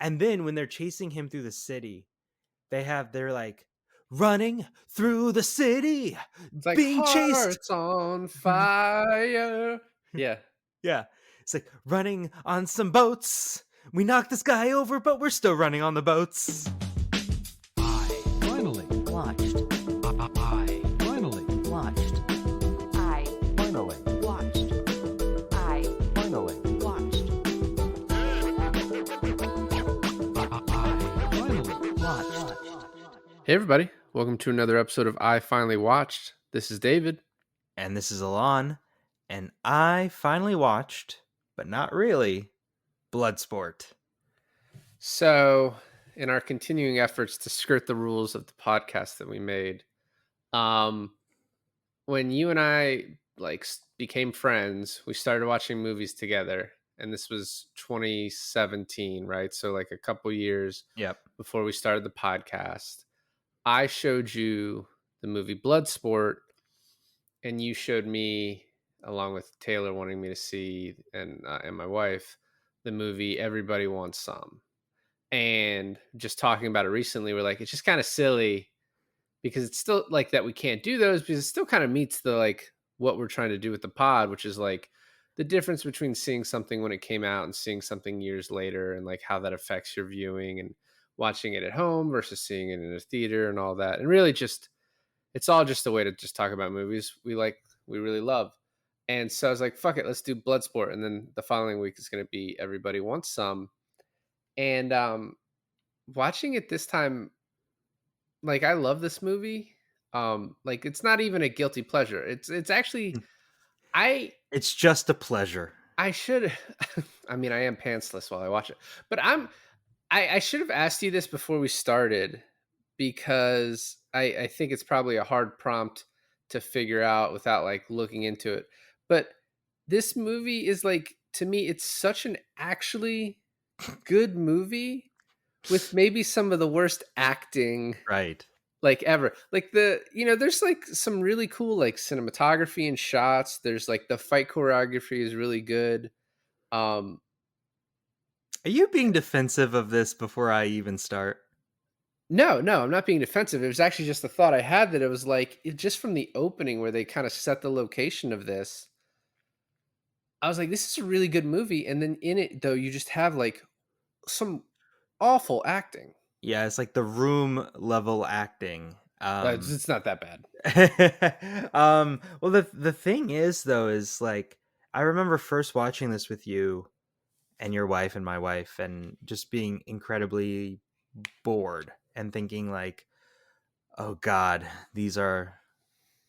And then when they're chasing him through the city, they're like running through the city, It's like being chased. hearts on fire. Yeah. Yeah. It's like running on some boats. We knocked this guy over, but we're still running on the boats. I finally watched. I finally watched. I Finally watched. I finally watched. I finally watched. Hey, everybody. Welcome to another episode of I Finally Watched. This is David. And this is Alon. And I finally watched, but not really, Bloodsport. So, in our continuing efforts to skirt the rules of the podcast that we made, when you and I became friends, we started watching movies together, and this was 2017, right? So like a couple years Yep. before we started the podcast. I showed you the movie Bloodsport, and you showed me, along with Taylor wanting me to see, and my wife, the movie Everybody Wants Some. And just talking about it recently, we're like, it's just kind of silly because it's still like that we can't do those because it still kind of meets the like what we're trying to do with the pod, which is like the difference between seeing something when it came out and seeing something years later, and like how that affects your viewing and watching it at home versus seeing it in a theater and all that. And really just it's all just a way to just talk about movies we really love. And so I was like, fuck it, let's do Bloodsport. And then the following week is going to be Everybody Wants Some. And watching it this time, like I love this movie. Like it's not even a guilty pleasure. It's actually It's just a pleasure. I should I mean I am pantsless while I watch it. But I should have asked you this before we started because I think it's probably a hard prompt to figure out without like looking into it. But this movie is like, to me, it's such an actually good movie with maybe some of the worst acting Right. like ever. Like there's like some really cool like cinematography and shots. There's like the fight choreography is really good. Are you being defensive of this before I even start? No, I'm not being defensive. It was actually just the thought I had that it was like just from the opening where they kind of set the location of this. I was like, this is a really good movie. And then in it though, you just have like some awful acting. Yeah, it's like the room level acting. It's not that bad. Well, the thing is though is like I remember first watching this with you and your wife and my wife, and just being incredibly bored and thinking like, oh God, these are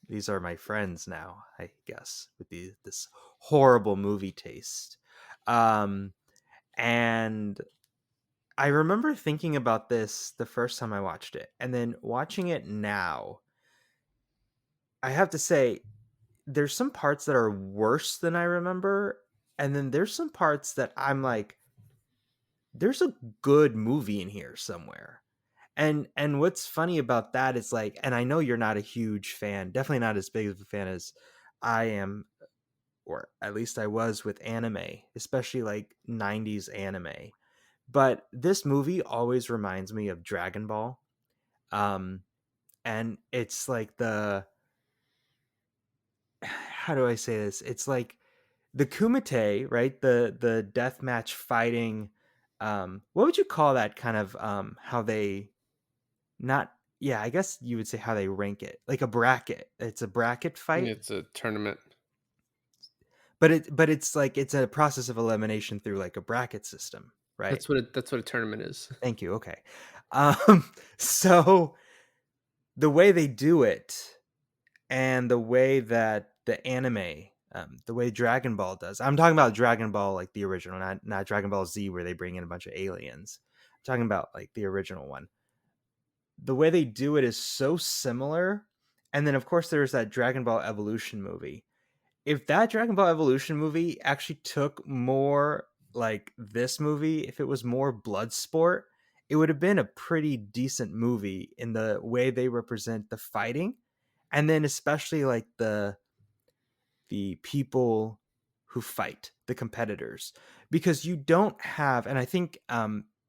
my friends now, I guess, with this horrible movie taste. And I remember thinking about this the first time I watched it, and then watching it now. I have to say, there's some parts that are worse than I remember, and then there's some parts that I'm like, there's a good movie in here somewhere. And what's funny about that is like, and I know you're not a huge fan, definitely not as big of a fan as I am, or at least I was with anime, especially like 90s anime. But this movie always reminds me of Dragon Ball. And it's like how do I say this? It's like the Kumate, right? The deathmatch fighting. What would you call that kind of how they not yeah, I guess you would say how they rank it. Like a bracket. It's a bracket fight. It's a tournament. But it's like it's a process of elimination through like a bracket system, right? That's what a tournament is. Thank you. Okay. So the way they do it and the way that the anime, the way Dragon Ball does, I'm talking about Dragon Ball, like the original, not Dragon Ball Z where they bring in a bunch of aliens. I'm talking about like the original one. The way they do it is so similar. And then of course there's that Dragon Ball Evolution movie. If that Dragon Ball Evolution movie actually took more like this movie, if it was more Bloodsport, it would have been a pretty decent movie in the way they represent the fighting, and then especially like the people who fight, the competitors, because you don't have, and I think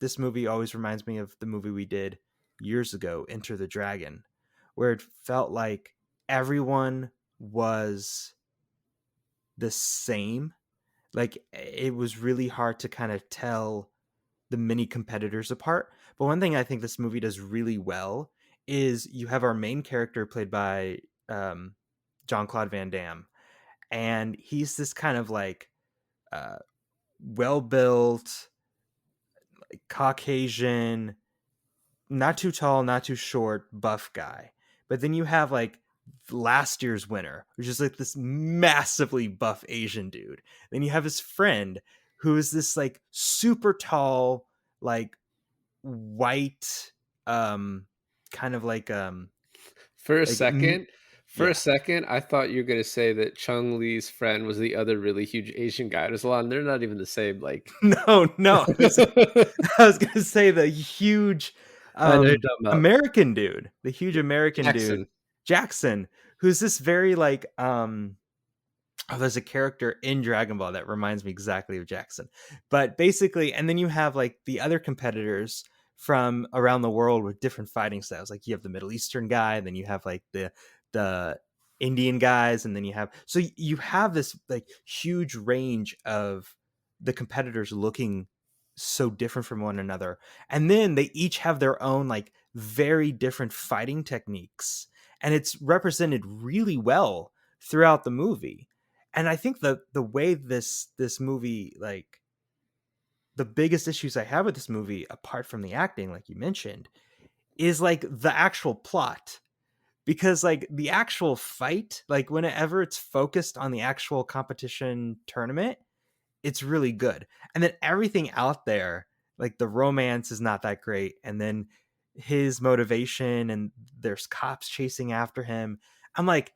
this movie always reminds me of the movie we did years ago, Enter the Dragon, where it felt like everyone was the same. Like it was really hard to kind of tell the many competitors apart. But one thing I think this movie does really well is you have our main character played by um, Jean-Claude Van Damme, and he's this kind of like uh, well built, like, Caucasian, not too tall, not too short, buff guy. But then you have like last year's winner, which is like this massively buff Asian dude. Then you have his friend who is this like super tall, like white, um, kind of For a like second, for a yeah. second, I thought you were gonna say that Chung Lee's friend was the other really huge Asian guy. There's a lot, and they're not even the same. Like, No, no. I was gonna say the huge I know you're talking about American dude, the huge American dude, Jackson. Jackson, who's this very like oh, there's a character in Dragon Ball that reminds me exactly of Jackson. But basically, and then you have like the other competitors from around the world with different fighting styles. Like you have the Middle Eastern guy, and then you have like the Indian guys, and then you have so you have this like huge range of the competitors looking so different from one another. And then they each have their own like very different fighting techniques. And it's represented really well throughout the movie. And I think the way this movie, like the biggest issues I have with this movie apart from the acting like you mentioned is like the actual plot, because like the actual fight, like whenever it's focused on the actual competition tournament, it's really good. And then everything out there, like the romance is not that great, and then his motivation, and there's cops chasing after him. I'm like,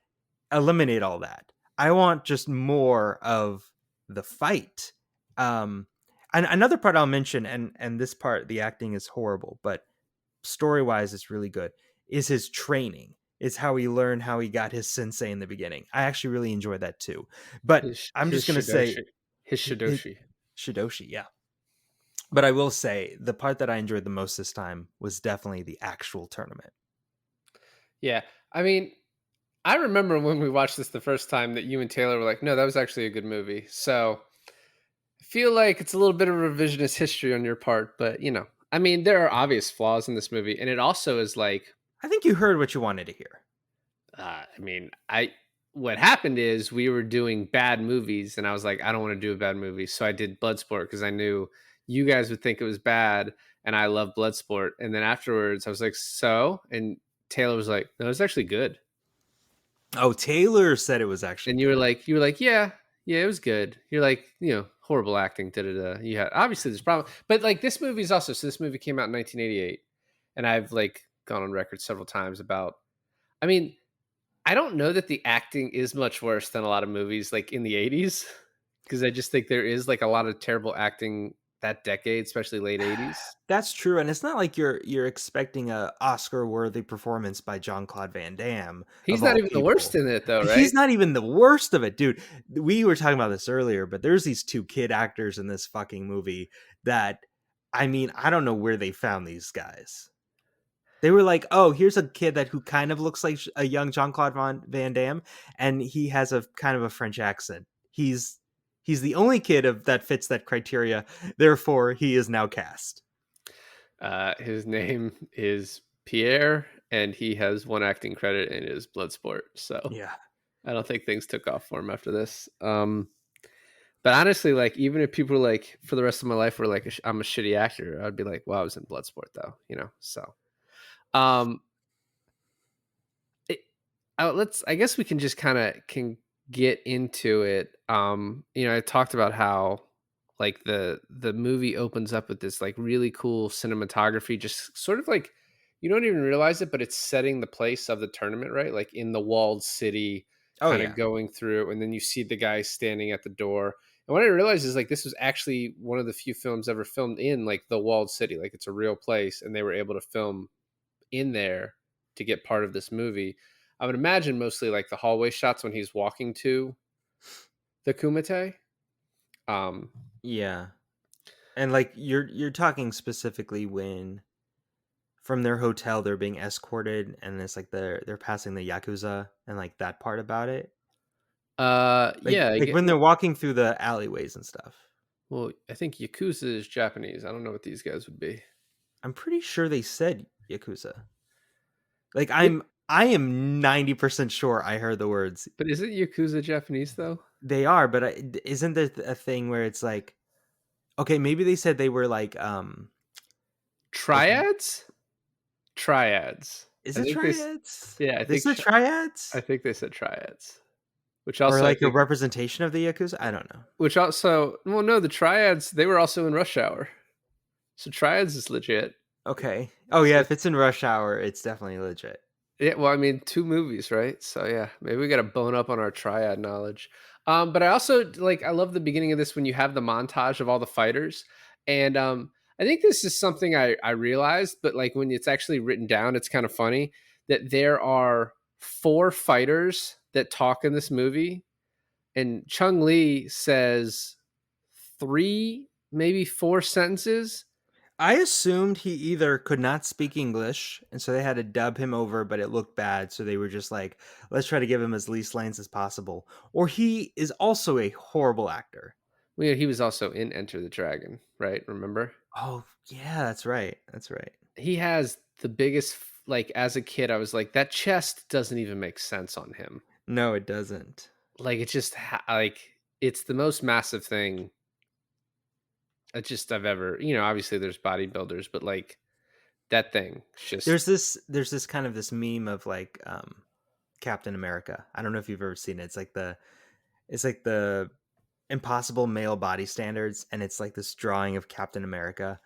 eliminate all that. I want just more of the fight. Um and another part I'll mention, and this part the acting is horrible, but story-wise it's really good, is his training. Is how he learned, how he got his sensei in the beginning. I actually really enjoyed that too. But I'm His just going to say Shidoshi. His Shidoshi. Shidoshi, yeah. But I will say the part that I enjoyed the most this time was definitely the actual tournament. Yeah. I mean, I remember when we watched this the first time that you and Taylor were like, no, that was actually a good movie. So I feel like it's a little bit of revisionist history on your part, but I mean, there are obvious flaws in this movie. And it also is like, I think you heard what you wanted to hear. I mean, what happened is we were doing bad movies, and I was like, I don't want to do a bad movie, so I did Bloodsport because I knew you guys would think it was bad, and I love Bloodsport. And then afterwards, I was like, and Taylor was like, no, it's actually good. Oh, Taylor said it was actually And good. you were like, yeah, it was good. You're like, horrible acting. Da da da. You had obviously this problem, but like this movie is also so. This movie came out in 1988, and I've like gone on record several times about. I mean, I don't know that the acting is much worse than a lot of movies like in the 80s, because I just think there is like a lot of terrible acting that decade, especially late 80s. That's true, and it's not like you're expecting a Oscar-worthy performance by Jean-Claude Van Damme He's of not all even the worst people. in it though, He's right? not even the worst of it, dude. We were talking about this earlier, but there's these two kid actors in this fucking movie that, I mean, I don't know where they found these guys. They were like, "Oh, here's a kid who kind of looks like a young Jean-Claude Van Damme, and he has a kind of a French accent. He's the only kid that fits that criteria. Therefore, he is now cast." His name is Pierre, and he has one acting credit in his Bloodsport. So Yeah. I don't think things took off for him after this. But honestly, like even if people were like for the rest of my life were like I'm a shitty actor, I'd be like, well, I was in Bloodsport though, So, um, it, I guess we can just kind of can get into it. I talked about how like the movie opens up with this like really cool cinematography, just sort of like you don't even realize it, but it's setting the place of the tournament, right? Like in the walled city, Oh kind yeah. of going through, and then you see the guy standing at the door. And what I realized is like this was actually one of the few films ever filmed in like the walled city, like it's a real place, and they were able to film in there to get part of this movie. I would imagine mostly like the hallway shots when he's walking to the Kumate. Um, Yeah. And like you're talking specifically when from their hotel they're being escorted and it's like they're passing the yakuza and like that part about it. Like Yeah, I like get. when they're walking through the alleyways and stuff. Well, I think Yakuza is Japanese. I don't know what these guys would be. I'm pretty sure they said yakuza. Like It, I am 90% sure I heard the words. but isn't Yakuza Japanese though? They are, but isn't there a thing where it's like okay, maybe they said they were like Triads? Triads. is I it think this. triads? Yeah, This is I triads? think they said triads. Which Or also I like a think representation of the yakuza? I don't know. which also well no, the triads they were also in Rush Hour. So triads is legit. Okay. Oh yeah, So if it's in Rush Hour, it's definitely legit. yeah, well, I mean, 2 movies, right? So yeah, maybe we gotta bone up on our triad knowledge. But I also like I love the beginning of this when you have the montage of all the fighters. And I think this is something I realized, but like when it's actually written down, it's kind of funny that there are 4 fighters that talk in this movie, and Chung Lee says 3, maybe 4 sentences. I assumed he either could not speak English, and so they had to dub him over, but it looked bad, so they were just like, let's try to give him as least lines as possible. Or he is also a horrible actor. Well, yeah, he was also in Enter the Dragon, right? Remember? Oh, yeah, that's right. That's right. He has the biggest like as a kid I was like that chest doesn't even make sense on him. No, it doesn't. Like it just like it's the most massive thing I've ever, obviously there's bodybuilders, but like that thing it's just There's this kind of this meme of like Captain America. I don't know if you've ever seen it. It's like the impossible male body standards, and it's like this drawing of Captain America.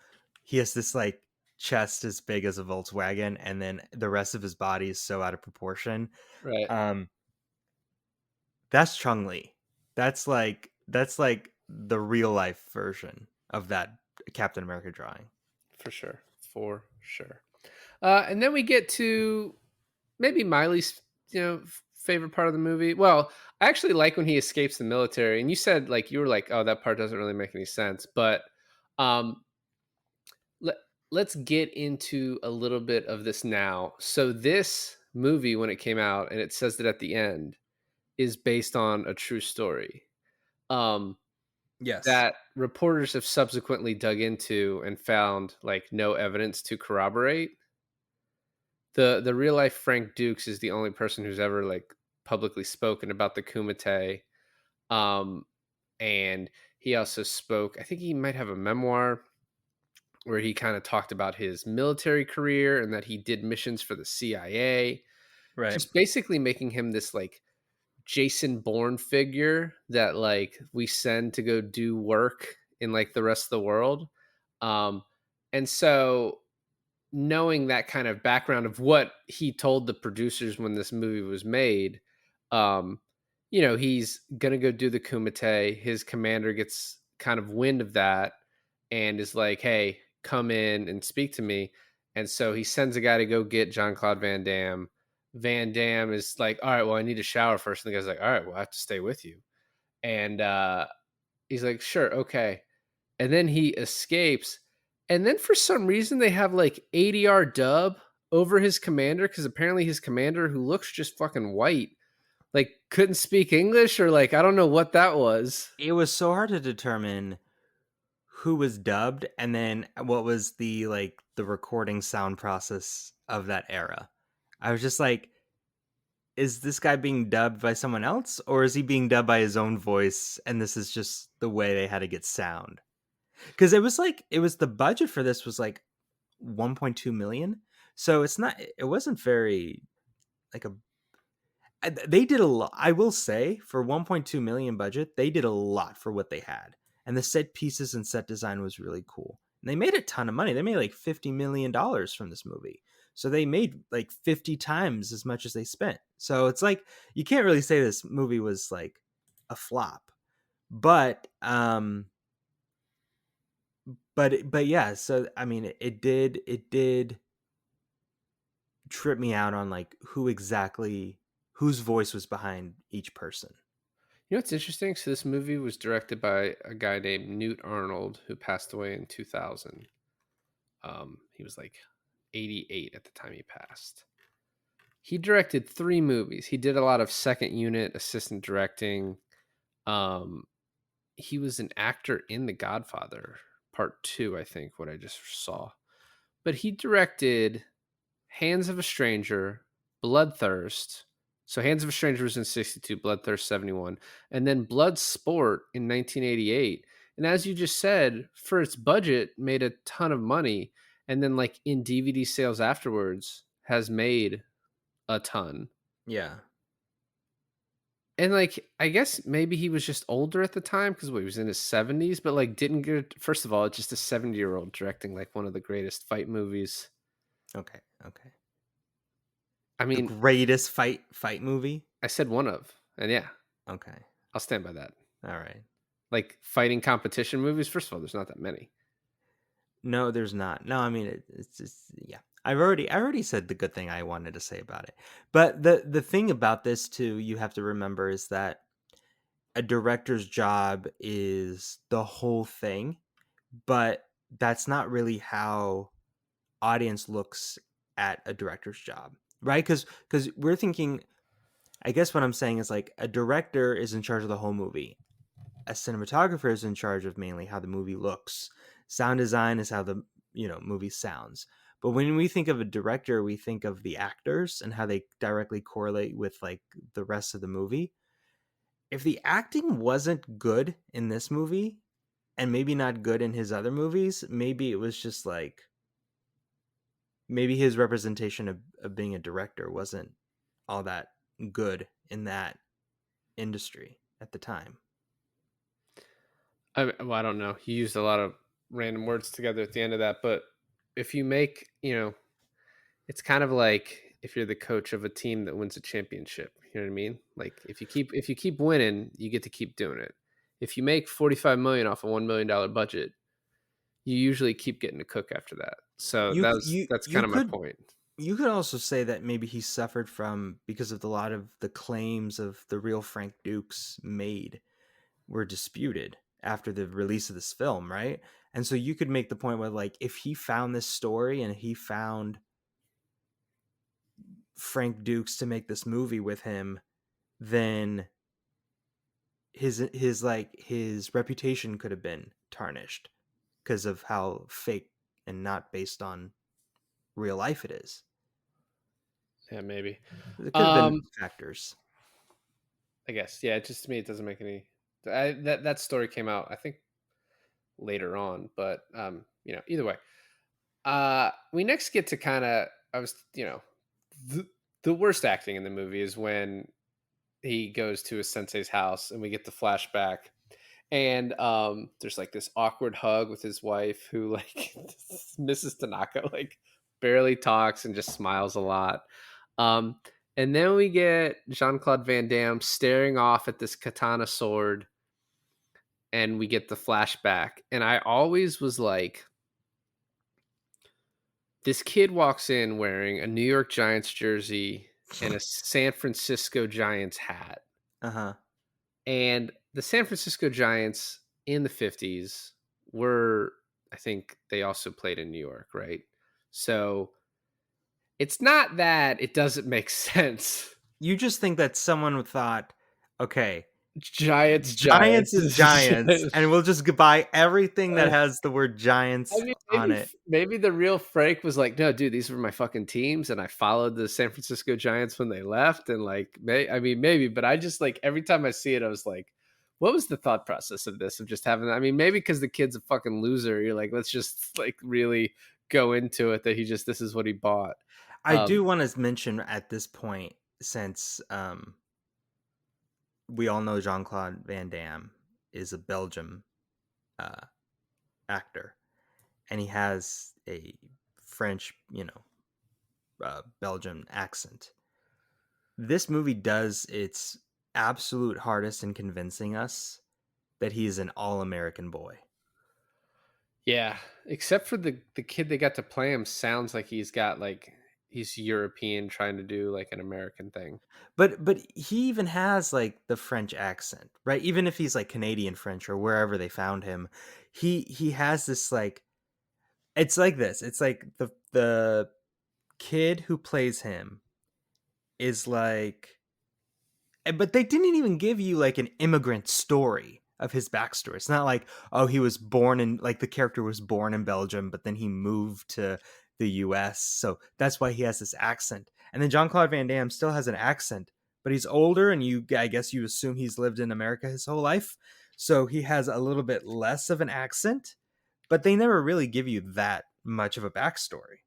He has this like chest as big as a Volkswagen, and then the rest of his body is so out of proportion. right. Um, that's Chung Li. That's like the real life version of that Captain America drawing. For sure. For sure. And then we get to maybe Miley's, favorite part of the movie. Well, I actually like when he escapes the military. And you said like you were like, oh, that part doesn't really make any sense. But um, let, let's get into a little bit of this now. So this movie, when it came out, and it says that at the end, is based on a true story. Um, Yes. that reporters have subsequently dug into and found like no evidence to corroborate. The real life Frank Dukes is the only person who's ever like publicly spoken about the Kumate. Um, and he also spoke, I think he might have a memoir where he kind of talked about his military career and that he did missions for the CIA, Right. just basically making him this like Jason Bourne figure that like we send to go do work in like the rest of the world. Um, and so knowing that kind of background of what he told the producers when this movie was made, um, he's gonna go do the Kumite. His commander gets kind of wind of that and is like, "Hey, come in and speak to me." And so he sends a guy to go get Jean-Claude Van Damme. Van Damme is like, "All right, well, I need to shower first." And the guy's like, "All right, well, I have to stay with you." And he's like, "Sure, okay." And then he escapes. And then for some reason they have like ADR dub over his commander because apparently his commander, who looks just fucking white, like couldn't speak English or like I don't know what that was. It was so hard to determine who was dubbed and then what was the recording sound process of that era. I was just like, is this guy being dubbed by someone else, or is he being dubbed by his own voice and this is just the way they had to get sound? Because it was the budget for this was like 1.2 million. So it wasn't very like a they did a lot. I will say for 1.2 million budget, they did a lot for what they had. And the set pieces and set design was really cool. And they made a ton of money. They made like $50 million from this movie. So they made like 50 times as much as they spent. So it's like you can't really say this movie was like a flop. But yeah, so I mean it did trip me out on like whose voice was behind each person. You know what's interesting? So this movie was directed by a guy named Newt Arnold, who passed away in 2000. He was like 88 at the time he passed. He directed 3 movies. He did a lot of second unit assistant directing. Um, he was an actor in The Godfather Part 2, I think, what I just saw. But he directed Hands of a Stranger, Bloodthirst. So Hands of a Stranger was in 62, Bloodthirst 71, and then Bloodsport in 1988. And as you just said, for its budget, made a ton of money. And then like in DVD sales afterwards has made a ton. Yeah. And like I guess maybe he was just older at the time because he was in his 70s, but like didn't get, first of all, just a 70-year-old directing like one of the greatest fight movies. Okay. Okay. I The mean, greatest fight movie. I said one of, and yeah, Okay. I'll stand by that. All right. Like fighting competition movies, first of all, there's not that many. No, there's not. No, I mean it's just yeah. I already said the good thing I wanted to say about it. But the thing about this too, you have to remember is that a director's job is the whole thing, but that's not really how audience looks at a director's job, right? Because we're thinking. I guess what I'm saying is like a director is in charge of the whole movie. A cinematographer is in charge of mainly how the movie looks. Sound design is how the movie sounds. But when we think of a director, we think of the actors and how they directly correlate with like the rest of the movie. If the acting wasn't good in this movie and maybe not good in his other movies, maybe it was just like maybe his representation of being a director wasn't all that good in that industry at the time. I don't know. He used a lot of random words together at the end of that, but if you make, it's kind of like if you're the coach of a team that wins a championship. You know what I mean? Like if you keep winning, you get to keep doing it. If you make 45 million off a $1 million budget, you usually keep getting to cook after that. So You you that's you kind of my could point. you could also say that maybe he suffered from because of a lot of the claims of the real Frank Dukes made were disputed after the release of this film, right? And so you could make the point where like if he found this story and he found Frank Dukes to make this movie with him, then his reputation could have been tarnished because of how fake and not based on real life it is. Yeah, maybe. There could have been Um, factors. I guess. Yeah, just to me, it doesn't make any. That story came out, I think, later on, but either way. We next get to kind of, I was, the, the worst acting in the movie is when he goes to his sensei's house and we get the flashback, and there's like this awkward hug with his wife who like Mrs. Tanaka like barely talks and just smiles a lot. Um, and then we get Jean-Claude Van Damme staring off at this katana sword, and we get the flashback. And I always was like, this kid walks in wearing a New York Giants jersey and a San Francisco Giants hat. Uh-huh. And the San Francisco Giants in the 50s were, I think they also played in New York, right? So it's not that it doesn't make sense. You just think that someone thought, okay, Giants, Giants Giants. is Giants, and we'll just buy everything that has the word Giants I mean, on it. maybe the real Frank was like, no, dude, these were my fucking teams, and I followed the San Francisco Giants when they left, and like, maybe, but I just like every time I see it, I was like, what was the thought process of this? Of just having, I mean, maybe because the kid's a fucking loser, you're like, let's just like really go into it that this is what he bought. I do want to mention at this point, since we all know Jean-Claude Van Damme is a Belgium actor, and he has a French, Belgian accent. This movie does its absolute hardest in convincing us that he's an all-American boy. Yeah, except for the kid they got to play him sounds like he's got like he's European trying to do like an American thing. But he even has like the French accent, right? Even if he's like Canadian French or wherever they found him, he has this like it's like this. It's like the kid who plays him is like but they didn't even give you like an immigrant story of his backstory. It's not like, oh, he was born in like the character was born in Belgium, but then he moved to the US. So that's why he has this accent. And then Jean-Claude Van Damme still has an accent, but he's older and I guess you assume he's lived in America his whole life. So he has a little bit less of an accent, but they never really give you that much of a backstory.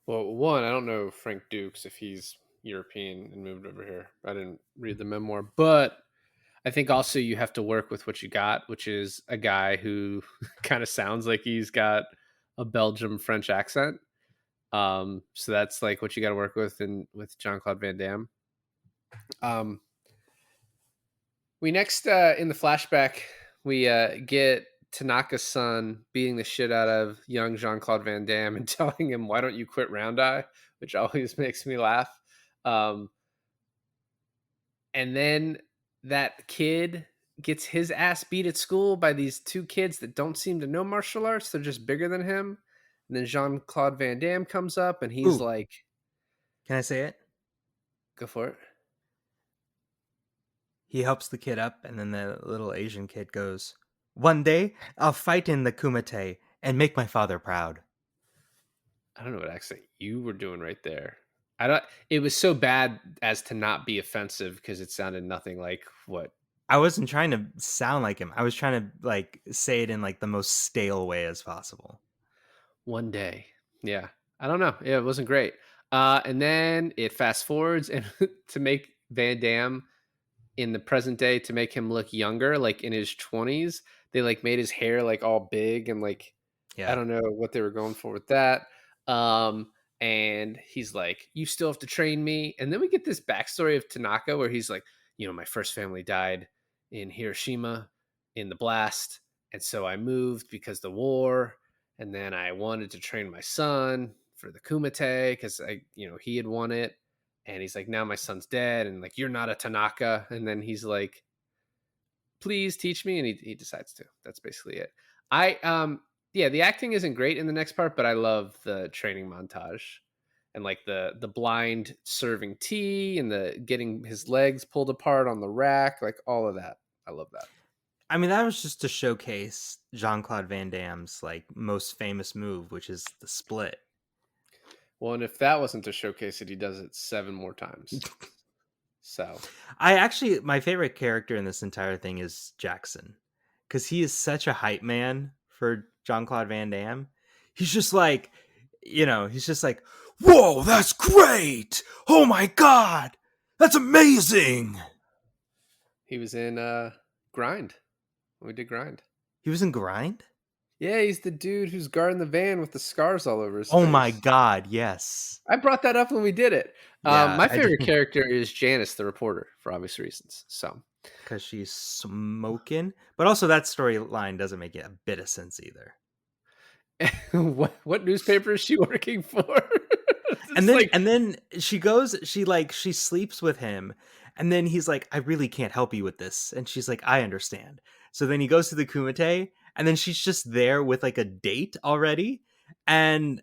Well, one, I don't know Frank Dukes if he's European and moved over here. I didn't read the memoir, but I think also you have to work with what you got, which is a guy who kind of sounds like he's got a Belgium French accent. So that's like what you got to work with with Jean-Claude Van Damme. We next in the flashback we get Tanaka's son beating the shit out of young Jean-Claude Van Damme and telling him, "Why don't you quit Round Eye?" Which always makes me laugh. Um, and then that kid gets his ass beat at school by these two kids that don't seem to know martial arts. They're just bigger than him. And then Jean-Claude Van Damme comes up and he's Ooh, like, can I say it? "Go for it." He helps the kid up, and then the little Asian kid goes, "One day, I'll fight in the Kumate and make my father proud." I don't know what accent you were doing right there. I don't. It was so bad as to not be offensive because it sounded nothing like what. I wasn't trying to sound like him. I was trying to like say it in like the most stale way as possible. One day. Yeah. I don't know. Yeah, it wasn't great. And then it fast forwards and to make Van Damme in the present day to make him look younger, like in his 20s, they like made his hair like all big and like I Yeah. don't know what they were going for with that. Um, and he's like, "You still have to train me." And then we get this backstory of Tanaka where he's like, "My first family died in Hiroshima in the blast, and so I moved because the war, and then I wanted to train my son for the Kumite because he had won it." And he's like, "Now my son's dead," and like, "You're not a Tanaka." And then he's like, "Please teach me," and he decides to. That's basically it. Yeah, the acting isn't great in the next part, but I love the training montage and like the blind serving tea and the getting his legs pulled apart on the rack, like all of that. I love that. I mean, that was just to showcase Jean-Claude Van Damme's like most famous move, which is the split. Well, and if that wasn't to showcase it, he does it 7 more times. So My favorite character in this entire thing is Jackson, because he is such a hype man for Jean-Claude Van Damme. He's just like, he's just like, "Whoa, that's great! Oh my god, that's amazing!" he was in Grind. We did Grind. He was in Grind? Yeah, he's the dude who's guarding the van with the scars all over his Oh face. my god, yes. I brought that up when we did it. Yeah, My favorite character is Janice, the reporter, for obvious reasons. So, because she's smoking. But also that storyline doesn't make a bit of sense either. what newspaper is she working for? And then she sleeps with him, and then he's like, "I really can't help you with this," and she's like, "I understand." So then he goes to the Kumite, and then she's just there with like a date already, and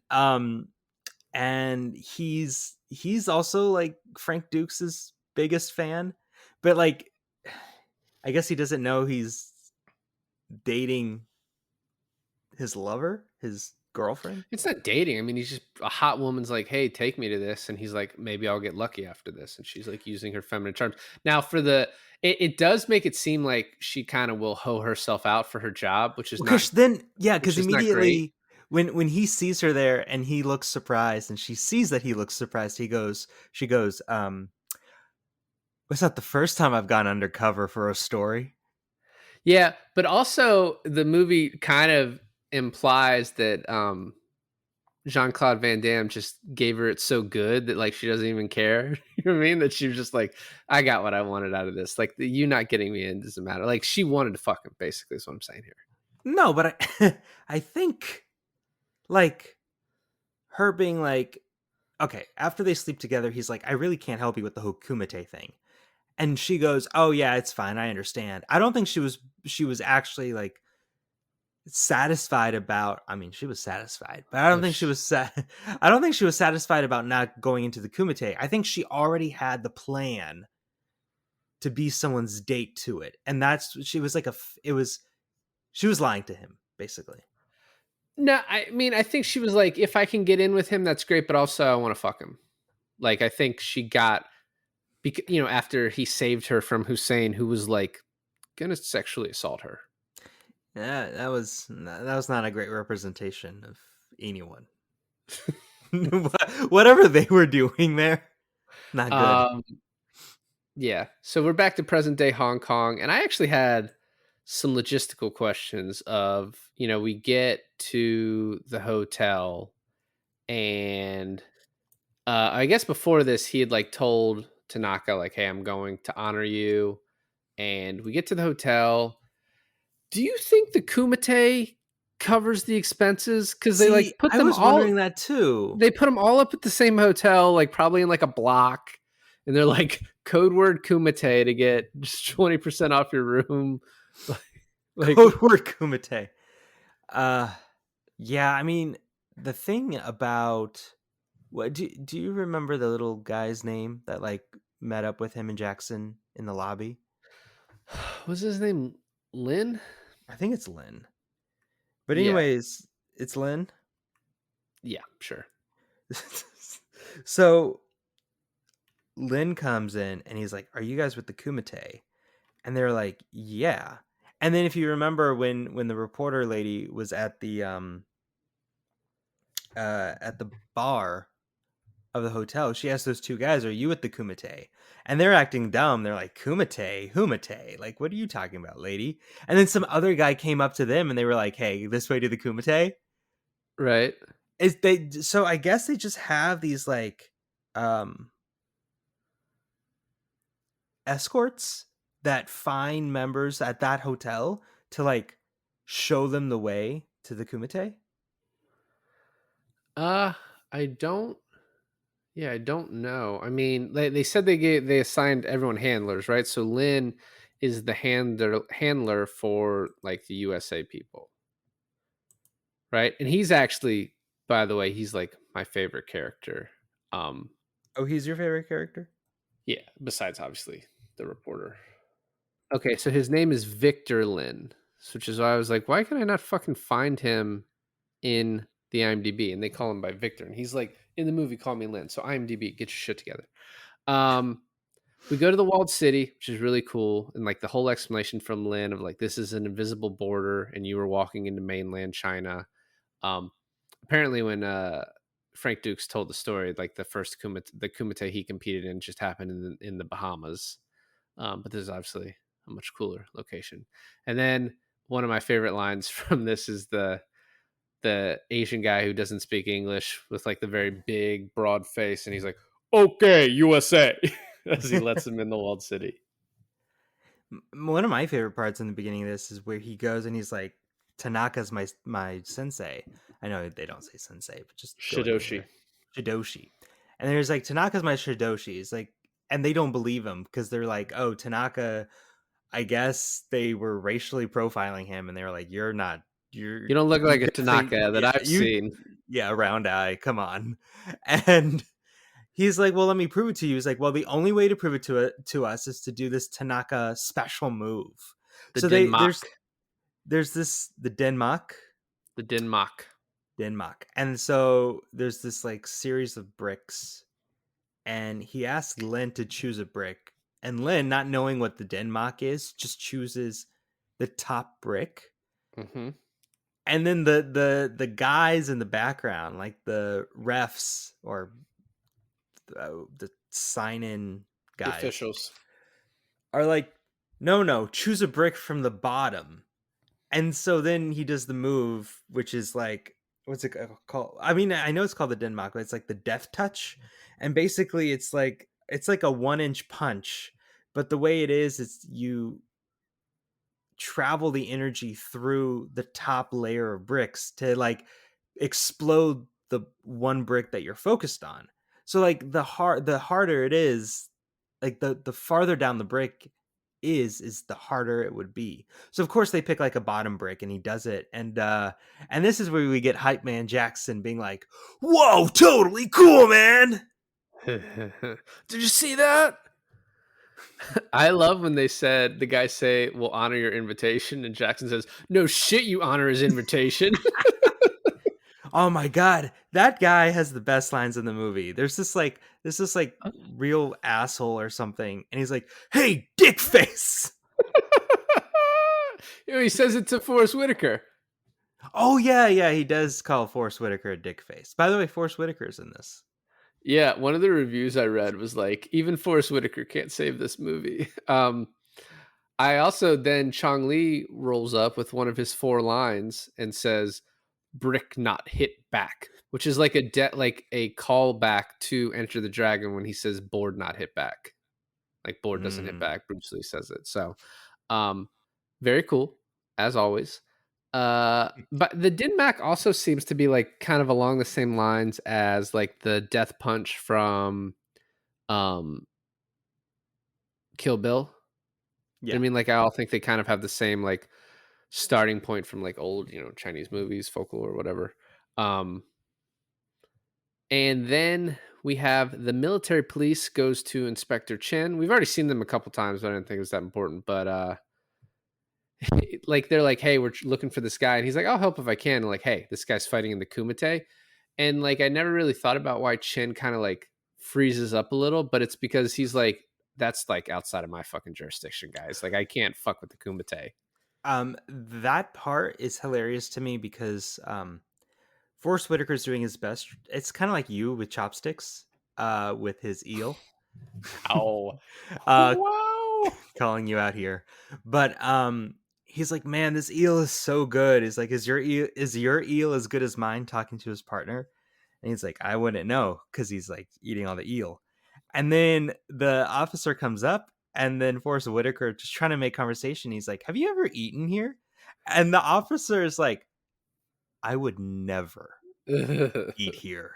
he's also like Frank Dukes' biggest fan, but like I guess he doesn't know he's dating his lover, his girlfriend. It's not dating. I mean, he's just a hot woman's like, "Hey, take me to this," and he's like, "Maybe I'll get lucky after this," and she's like using her feminine charms. Now, it does make it seem like she kind of will hoe herself out for her job, which is Because not. because Which is not great. immediately when he sees her there and he looks surprised and she sees that he looks surprised, she goes, "Was that the first time I've gone undercover for a story?" Yeah, but also the movie kind of implies that Jean-Claude Van Damme just gave her it so good that like she doesn't even care. You know what I mean? That she was just like, "I got what I wanted out of this. Like you not getting me in doesn't matter." Like she wanted to fuck him, basically is what I'm saying here. No, but I I think like her being like, okay, after they sleep together, he's like, I really can't help you with the whole kumite thing. And she goes, "Oh yeah, it's fine. I understand." I don't think she was actually like satisfied about. I mean, she was satisfied, but I don't Oh, think she was I don't think she was satisfied about not going into the kumite. I think she already had the plan to be someone's date to it, and that's she was like it was she was lying to him basically. no, I mean, I think she was like, if I can get in with him, that's great, but also I want to fuck him. Like, I think she got, because after he saved her from Hussein, who was like gonna sexually assault her. Yeah, that was not a great representation of anyone. Whatever they were doing there, not good. Um, yeah. So we're back to present day Hong Kong, and I actually had some logistical questions. Of we get to the hotel, and I guess before this, he had like told Tanaka like, "Hey, I'm going to honor you," and we get to the hotel. Do you think the Kumite covers the expenses? Because they See, like put I them was all wondering that too. they put them all up at the same hotel, like probably in like a block, and they're like code word Kumite to get just 20% off your room. like Code word kumite. Uh, yeah. I mean, the thing about what do you remember the little guy's name that like met up with him and Jackson in the lobby? what's his name? Lynn? I think it's Lynn. But Yeah, anyways, it's Lynn. yeah, sure. So Lynn comes in and he's like, "Are you guys with the kumite?" And they're like, "Yeah." And then if you remember when the reporter lady was at the bar of the hotel, she asked those two guys, "Are you at the kumite?" And they're acting dumb. They're like, "Kumite, humite. Like, what are you talking about, lady?" And then some other guy came up to them and they were like, "Hey, this way to the kumite." Right. Is they so I guess they just have these like um escorts that find members at that hotel to like show them the way to the kumite. Uh, I don't. Yeah, I don't know. I mean, they said they assigned everyone handlers, right? So Lynn is the handler for like the USA people, right? And he's actually, by the way, he's like my favorite character. Um, Oh, he's your favorite character? yeah, besides obviously the reporter. Okay, so his name is Victor Lin, which is why I was like, why can I not fucking find him in the IMDb? And they call him by Victor, and he's like, in the movie, call me Lin. So IMDb, get your shit together. Um, we go to the walled city, which is really cool, and like the whole explanation from Lin of like this is an invisible border, and you were walking into mainland China. Um, Apparently, when Frank Dukes told the story, like the Kumite he competed in just happened in the Bahamas. But this is obviously a much cooler location. And then one of my favorite lines from this is the Asian guy who doesn't speak English with like the very big broad face, and he's like, "Okay, USA," as he lets him in the walled city. One of my favorite parts in the beginning of this is where he goes and he's like, "Tanaka's my sensei." I know they don't say sensei, but just go with me Shidoshi. here. Shidoshi. And there's like, "Tanaka's my Shidoshi." It's like, and they don't believe him because they're like, "Oh, Tanaka." I guess they were racially profiling him, and they were like, "You're not. You're You don't look you like a definitely Tanaka that yeah I've you seen. yeah round eye. Come on." And he's like, "Well, let me prove it to you." He's like, "Well, the only way to prove it to us is to do this Tanaka special move." The So they Denmark. there's this the Denmark The Denmark. Denmark, and so there's this like series of bricks, and he asks Lynn to choose a brick, and Lynn, not knowing what the Denmark is, just chooses the top brick. Mm-hmm. And then the guys in the background, like the refs or the sign in The guys, officials. are like, no, no, choose a brick from the bottom. And so then he does the move, which is like, what's it called? I mean, I know it's called the Denmark, but it's like the death touch. And basically it's like a 1 inch punch. But the way it is you travel the energy through the top layer of bricks to like explode the one brick that you're focused on. So like the harder it is, like the farther down the brick is the harder it would be. So of course they pick like a bottom brick and he does it. And this is where we get hype man Jackson being like, "Whoa, totally cool, man." Did you see that? I love when the guys say, "We'll honor your invitation," and Jackson says, "No shit, you honor his invitation." Oh my god, that guy has the best lines in the movie. There's this like real asshole or something, and he's like, "Hey, dick face." He says it to Forrest Whitaker. Oh yeah, he does call Forrest Whitaker a dick face. By the way, Forrest Whitaker's in this. Yeah, one of the reviews I read was like, even Forrest Whitaker can't save this movie. I also then Chong Li rolls up with one of his 4 lines and says, "Brick not hit back," which is like a callback to Enter the Dragon when he says "board not hit back." Like board doesn't hit back. Bruce Lee says it. So, very cool as always. But the Din Mac also seems to be like kind of along the same lines as like the death punch from Kill Bill. Yeah. I mean, like I all think they kind of have the same like starting point from like old, Chinese movies, folklore, or whatever. And then we have the military police goes to Inspector Chen. We've already seen them a couple times, but I didn't think it was that important. But like they're like, "Hey, we're looking for this guy," and he's like, "I'll help if I can." And like, "Hey, this guy's fighting in the Kumite," and like I never really thought about why Chen kind of like freezes up a little, but it's because he's like, "That's like outside of my fucking jurisdiction, guys. Like I can't fuck with the Kumite." That part is hilarious to me because Forrest Whitaker's doing his best. It's kind of like you with chopsticks, with his eel. Oh, uh, wow! calling you out here, but he's like, "Man, this eel is so good." He's like, "Is your eel as good as mine?" Talking to his partner, and he's like, "I wouldn't know," because he's like eating all the eel. And then the officer comes up, and then Forrest Whitaker just trying to make conversation. He's like, "Have you ever eaten here?" And the officer is like, "I would never eat here."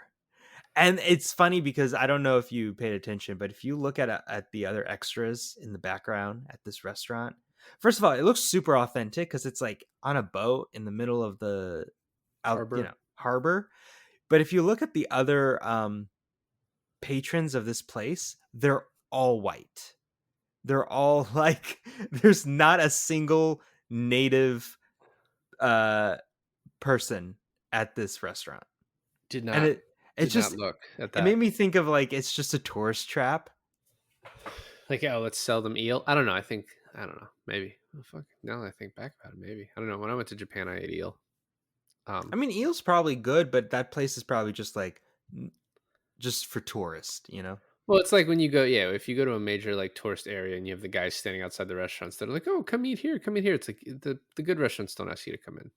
And it's funny because I don't know if you paid attention, but if you look at the other extras in the background at this restaurant, first of all, it looks super authentic because it's like on a boat in the middle of the Harbor. harbor. But if you look at the other patrons of this place, they're all white. They're all like, there's not a single native person at this restaurant. Did And not it just look at it made that. me think of like it's just a tourist trap. Like, oh, let's sell them eel. I don't know. I don't know. Maybe. Oh, fuck. Now that I think back about it, maybe. I don't know. When I went to Japan, I ate eel. I mean, eel's probably good, but that place is probably just like just for tourists, you know? Well, it's like when you go, yeah, if you go to a major like tourist area and you have the guys standing outside the restaurants that are like, "Oh, come eat here, come eat here." It's like the good restaurants don't ask you to come in.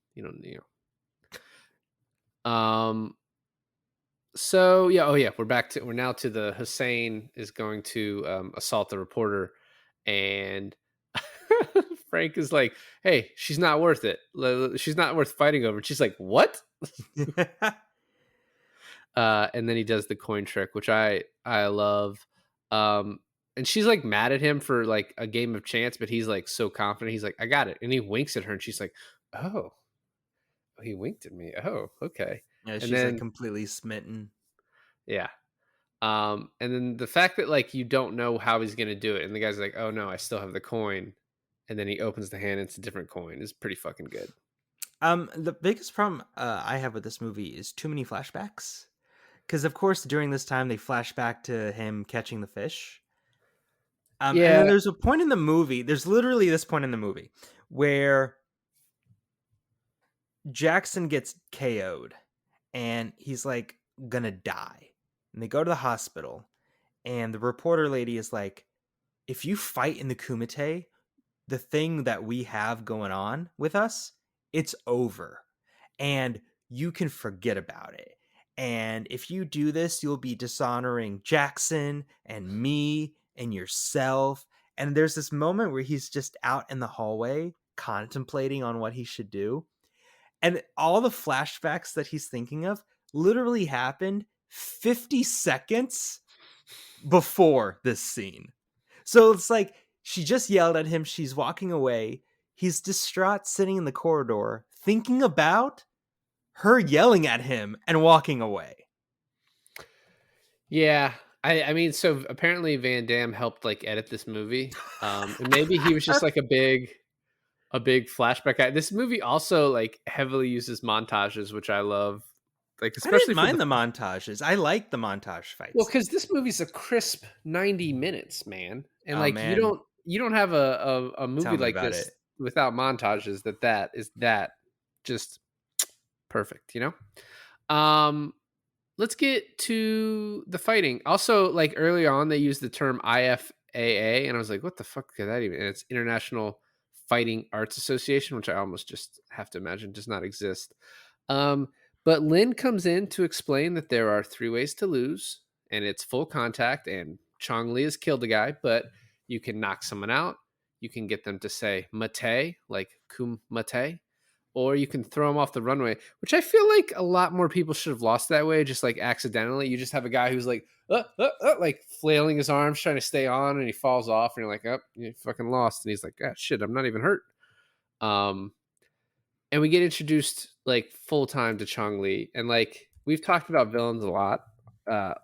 So yeah, oh yeah, we're now to the Hussein is going to assault the reporter, and Frank is like, "Hey, she's not worth it. She's not worth fighting over." She's like, "What?" And then he does the coin trick, which I love. And she's like mad at him for like a game of chance, but he's like so confident. He's like, "I got it," and he winks at her, and she's like, "Oh, he winked at me. Oh, okay." Yeah, And she's then like completely smitten. yeah. And then the fact that like you don't know how he's gonna do it, and the guy's like, "Oh no, I still have the coin," and then he opens the hand, and it's a different coin, is pretty fucking good. The biggest problem I have with this movie is too many flashbacks. Because of course, during this time, they flash back to him catching the fish. And Yeah, then there's a point in the movie. There's literally this point in the movie where Jackson gets KO'd, and he's like gonna die. And they go to the hospital, and the reporter lady is like, "If you fight in the Kumite, the thing that we have going on with us, it's over, and you can forget about it. And if you do this, you'll be dishonoring Jackson and me and yourself." And there's this moment where he's just out in the hallway contemplating on what he should do. And all the flashbacks that he's thinking of literally happened 50 seconds before this scene. So it's like she just yelled at him. She's walking away. He's distraught, sitting in the corridor, thinking about her yelling at him and walking away. Yeah. I mean, so apparently Van Damme helped like edit this movie. And maybe he was just like a big flashback guy. This movie also like heavily uses montages, which I love. Like I didn't especially for mind the montages. I like the montage well, fights. because this movie's a crisp 90 minutes, man. And Oh, like man. you don't have a Tell movie me like about this it. without montages that is that just perfect, you know? Let's get to the fighting. Also, like early on, they used the term IFAA, and I was like, what the fuck could that even? And it's International Fighting Arts Association, which I almost just have to imagine does not exist. Um, but Lin comes in to explain that there are 3 ways to lose, and it's full contact, and Chong Li has killed a guy, but you can knock someone out. You can get them to say mate, like kumate, or you can throw them off the runway, which I feel like a lot more people should have lost that way, just like accidentally. You just have a guy who's like flailing his arms, trying to stay on, and he falls off, and you're like, oh, you fucking lost. And he's like, ah, shit, I'm not even hurt. And we get introduced like full time to Chong Li, and like we've talked about villains a lot.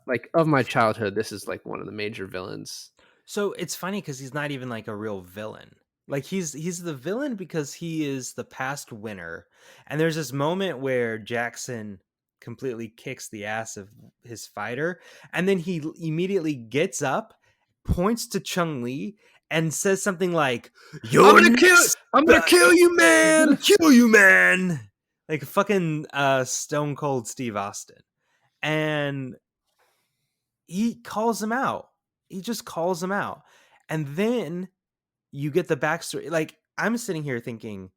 Like of my childhood, this is like one of the major villains. So it's funny because he's not even like a real villain. Like he's the villain because he is the past winner. And there's this moment where Jackson completely kicks the ass of his fighter, and then he immediately gets up, points to Chung Li, and says something like, "You're next. I'm gonna kill you, I'm man." gonna kill you, man!" Like fucking Stone Cold Steve Austin. And he calls him out. He just calls him out. And then you get the backstory. Like, I'm sitting here thinking,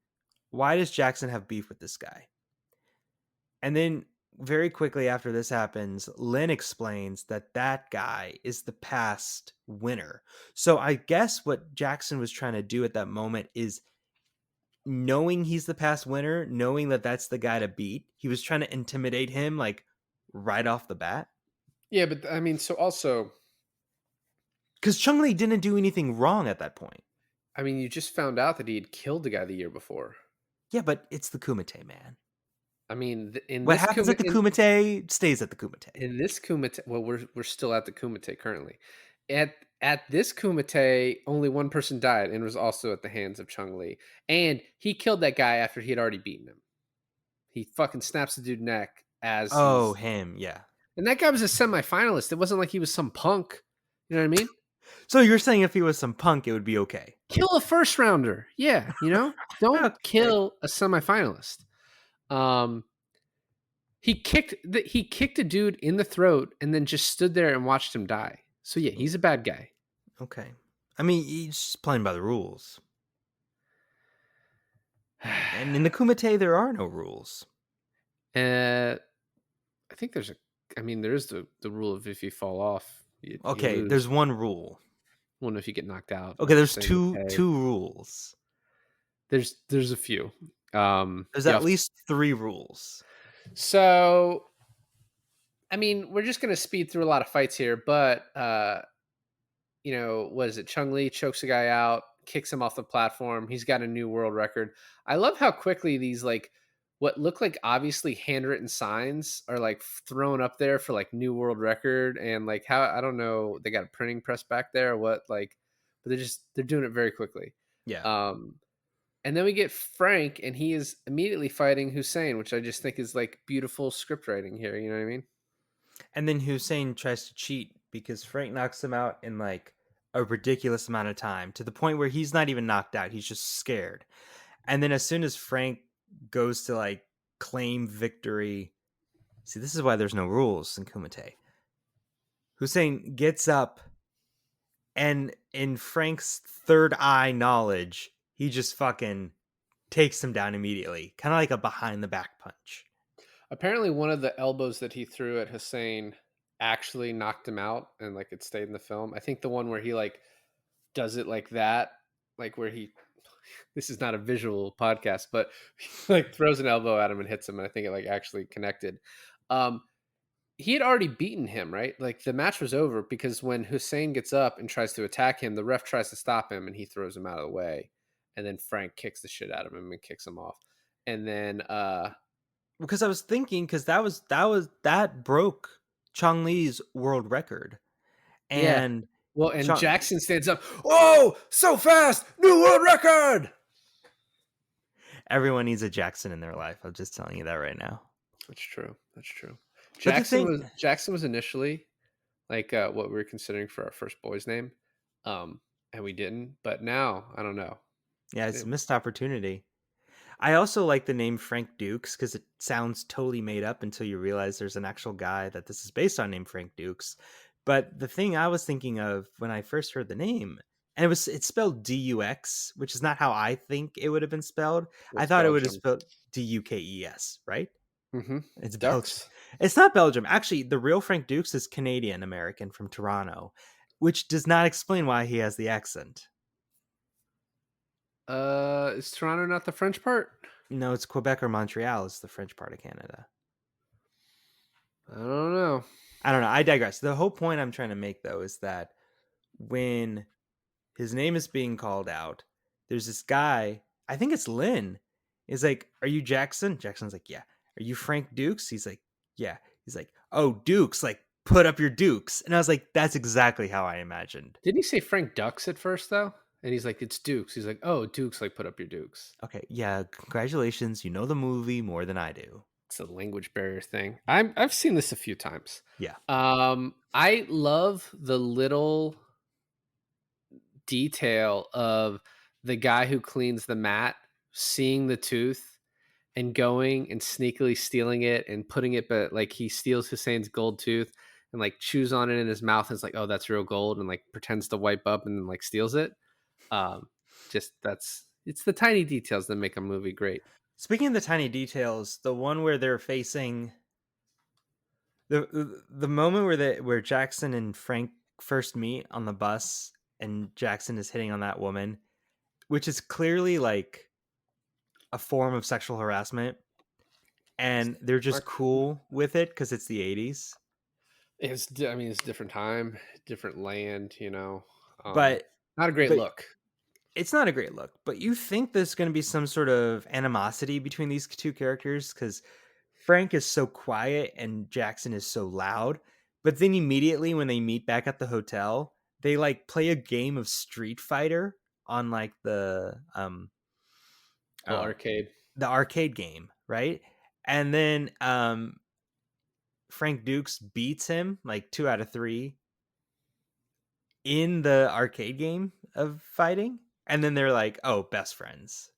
why does Jackson have beef with this guy? And then very quickly after this happens, Lynn explains that that guy is the past winner. So I guess what Jackson was trying to do at that moment is, knowing he's the past winner, knowing that that's the guy to beat, he was trying to intimidate him like right off the bat. Yeah, but I mean, so also, Because Chung Li didn't do anything wrong at that point. I mean, you just found out that he had killed a guy the year before. Yeah, but it's the Kumite, man. I mean, in What this happens at the Kumite stays at the Kumite. in this Kumite, well, we're still at the Kumite currently. At this Kumite, only one person died, and it was also at the hands of Chung Li. And he killed that guy after he had already beaten him. He fucking snaps the dude's neck as Oh, he's, him, yeah. and that guy was a semifinalist. It wasn't like he was some punk. You know what I mean? So you're saying if he was some punk, it would be okay? Kill a first rounder. Yeah, you know? Don't Okay. kill a semifinalist. He kicked a dude in the throat and then just stood there and watched him die. So yeah, he's a bad guy. Okay. I mean, he's just playing by the rules. And in the Kumite, there are no rules. I think there's there's the rule of if you fall off, you Okay, lose. there's one rule. Well, if you get knocked out. Okay, there's Same two with pay. rules. There's a few. There's at least 3 rules. So, I mean, we're just gonna speed through a lot of fights here, but you know, what is it? Chung Li chokes a guy out, kicks him off the platform. He's got a new world record. I love how quickly these like what look like obviously handwritten signs are like thrown up there for like new world record, and like how I don't know, they got a printing press back there or what, like, but they're doing it very quickly. Yeah. And then we get Frank, and he is immediately fighting Hussein, which I just think is like beautiful script writing here. You know what I mean? And then Hussein tries to cheat because Frank knocks him out in like a ridiculous amount of time, to the point where he's not even knocked out. He's just scared. And then as soon as Frank goes to like claim victory, see, this is why there's no rules in Kumite. Hussein gets up, and in Frank's third eye knowledge, he just fucking takes him down immediately. Kind of like a behind the back punch. Apparently, one of the elbows that he threw at Hussein actually knocked him out, and like it stayed in the film. I think the one where he like does it like that, like where he, this is not a visual podcast, but he like throws an elbow at him and hits him, and I think it like actually connected. he had already beaten him, right? Like the match was over because when Hussein gets up and tries to attack him, the ref tries to stop him and he throws him out of the way. And then Frank kicks the shit out of him and kicks him off. And then Because I was thinking, because that broke Chong Li's world record, yeah. and Well, and Chong, Jackson stands up. Oh, so fast! New world record! everyone needs a Jackson in their life. I'm just telling you that right now. That's true. That's true. But the thing, Jackson was initially like what we were considering for our first boy's name. And we didn't. But now, I don't know. yeah, it's It- a missed opportunity. I also like the name Frank Dukes because it sounds totally made up until you realize there's an actual guy that this is based on named Frank Dukes. But the thing I was thinking of when I first heard the name, and it's spelled Dux, which is not how I think it would have been spelled. I it's thought it would have Belgium. spelled Dukes, right? Mm-hmm. It's Belgium. Ducks. It's not Belgium. Actually, the real Frank Dukes is Canadian American from Toronto, which does not explain why he has the accent. Is Toronto not the French part? No, it's Quebec or Montreal is the French part of Canada. I don't know. I don't know. I digress. The whole point I'm trying to make, though, is that when his name is being called out, there's this guy, I think it's Lynn, is like, "Are you Jackson?" Jackson's like, "Yeah." "Are you Frank Dukes?" He's like, "Yeah." He's like, "Oh, Dukes, like, put up your Dukes." And I was like, that's exactly how I imagined. Didn't he say Frank Ducks at first though? And he's like, it's Dukes. He's like, oh, Dukes, like put up your Dukes. Okay, yeah, congratulations. You know the movie more than I do. It's a language barrier thing. I've seen this a few times. Yeah. I love the little detail of the guy who cleans the mat seeing the tooth and going and sneakily stealing it and putting it, but like he steals Hussein's gold tooth and like chews on it in his mouth and is like, oh, that's real gold, and like pretends to wipe up and then like steals it. Just it's the tiny details that make a movie great. Speaking of the tiny details, the one where they're facing the moment where Jackson and Frank first meet on the bus and Jackson is hitting on that woman, which is clearly like a form of sexual harassment, and they're just cool with it because it's the 80s. I mean, it's a different time, different land, you know. But Not a great but look. it's not a great look. But you think there's going to be some sort of animosity between these two characters because Frank is so quiet and Jackson is so loud. But then immediately when they meet back at the hotel, they like play a game of Street Fighter on like Arcade. the arcade game, right? And then Frank Dukes beats him like 2 out of 3 in the arcade game of fighting, and then they're like, "Oh, best friends."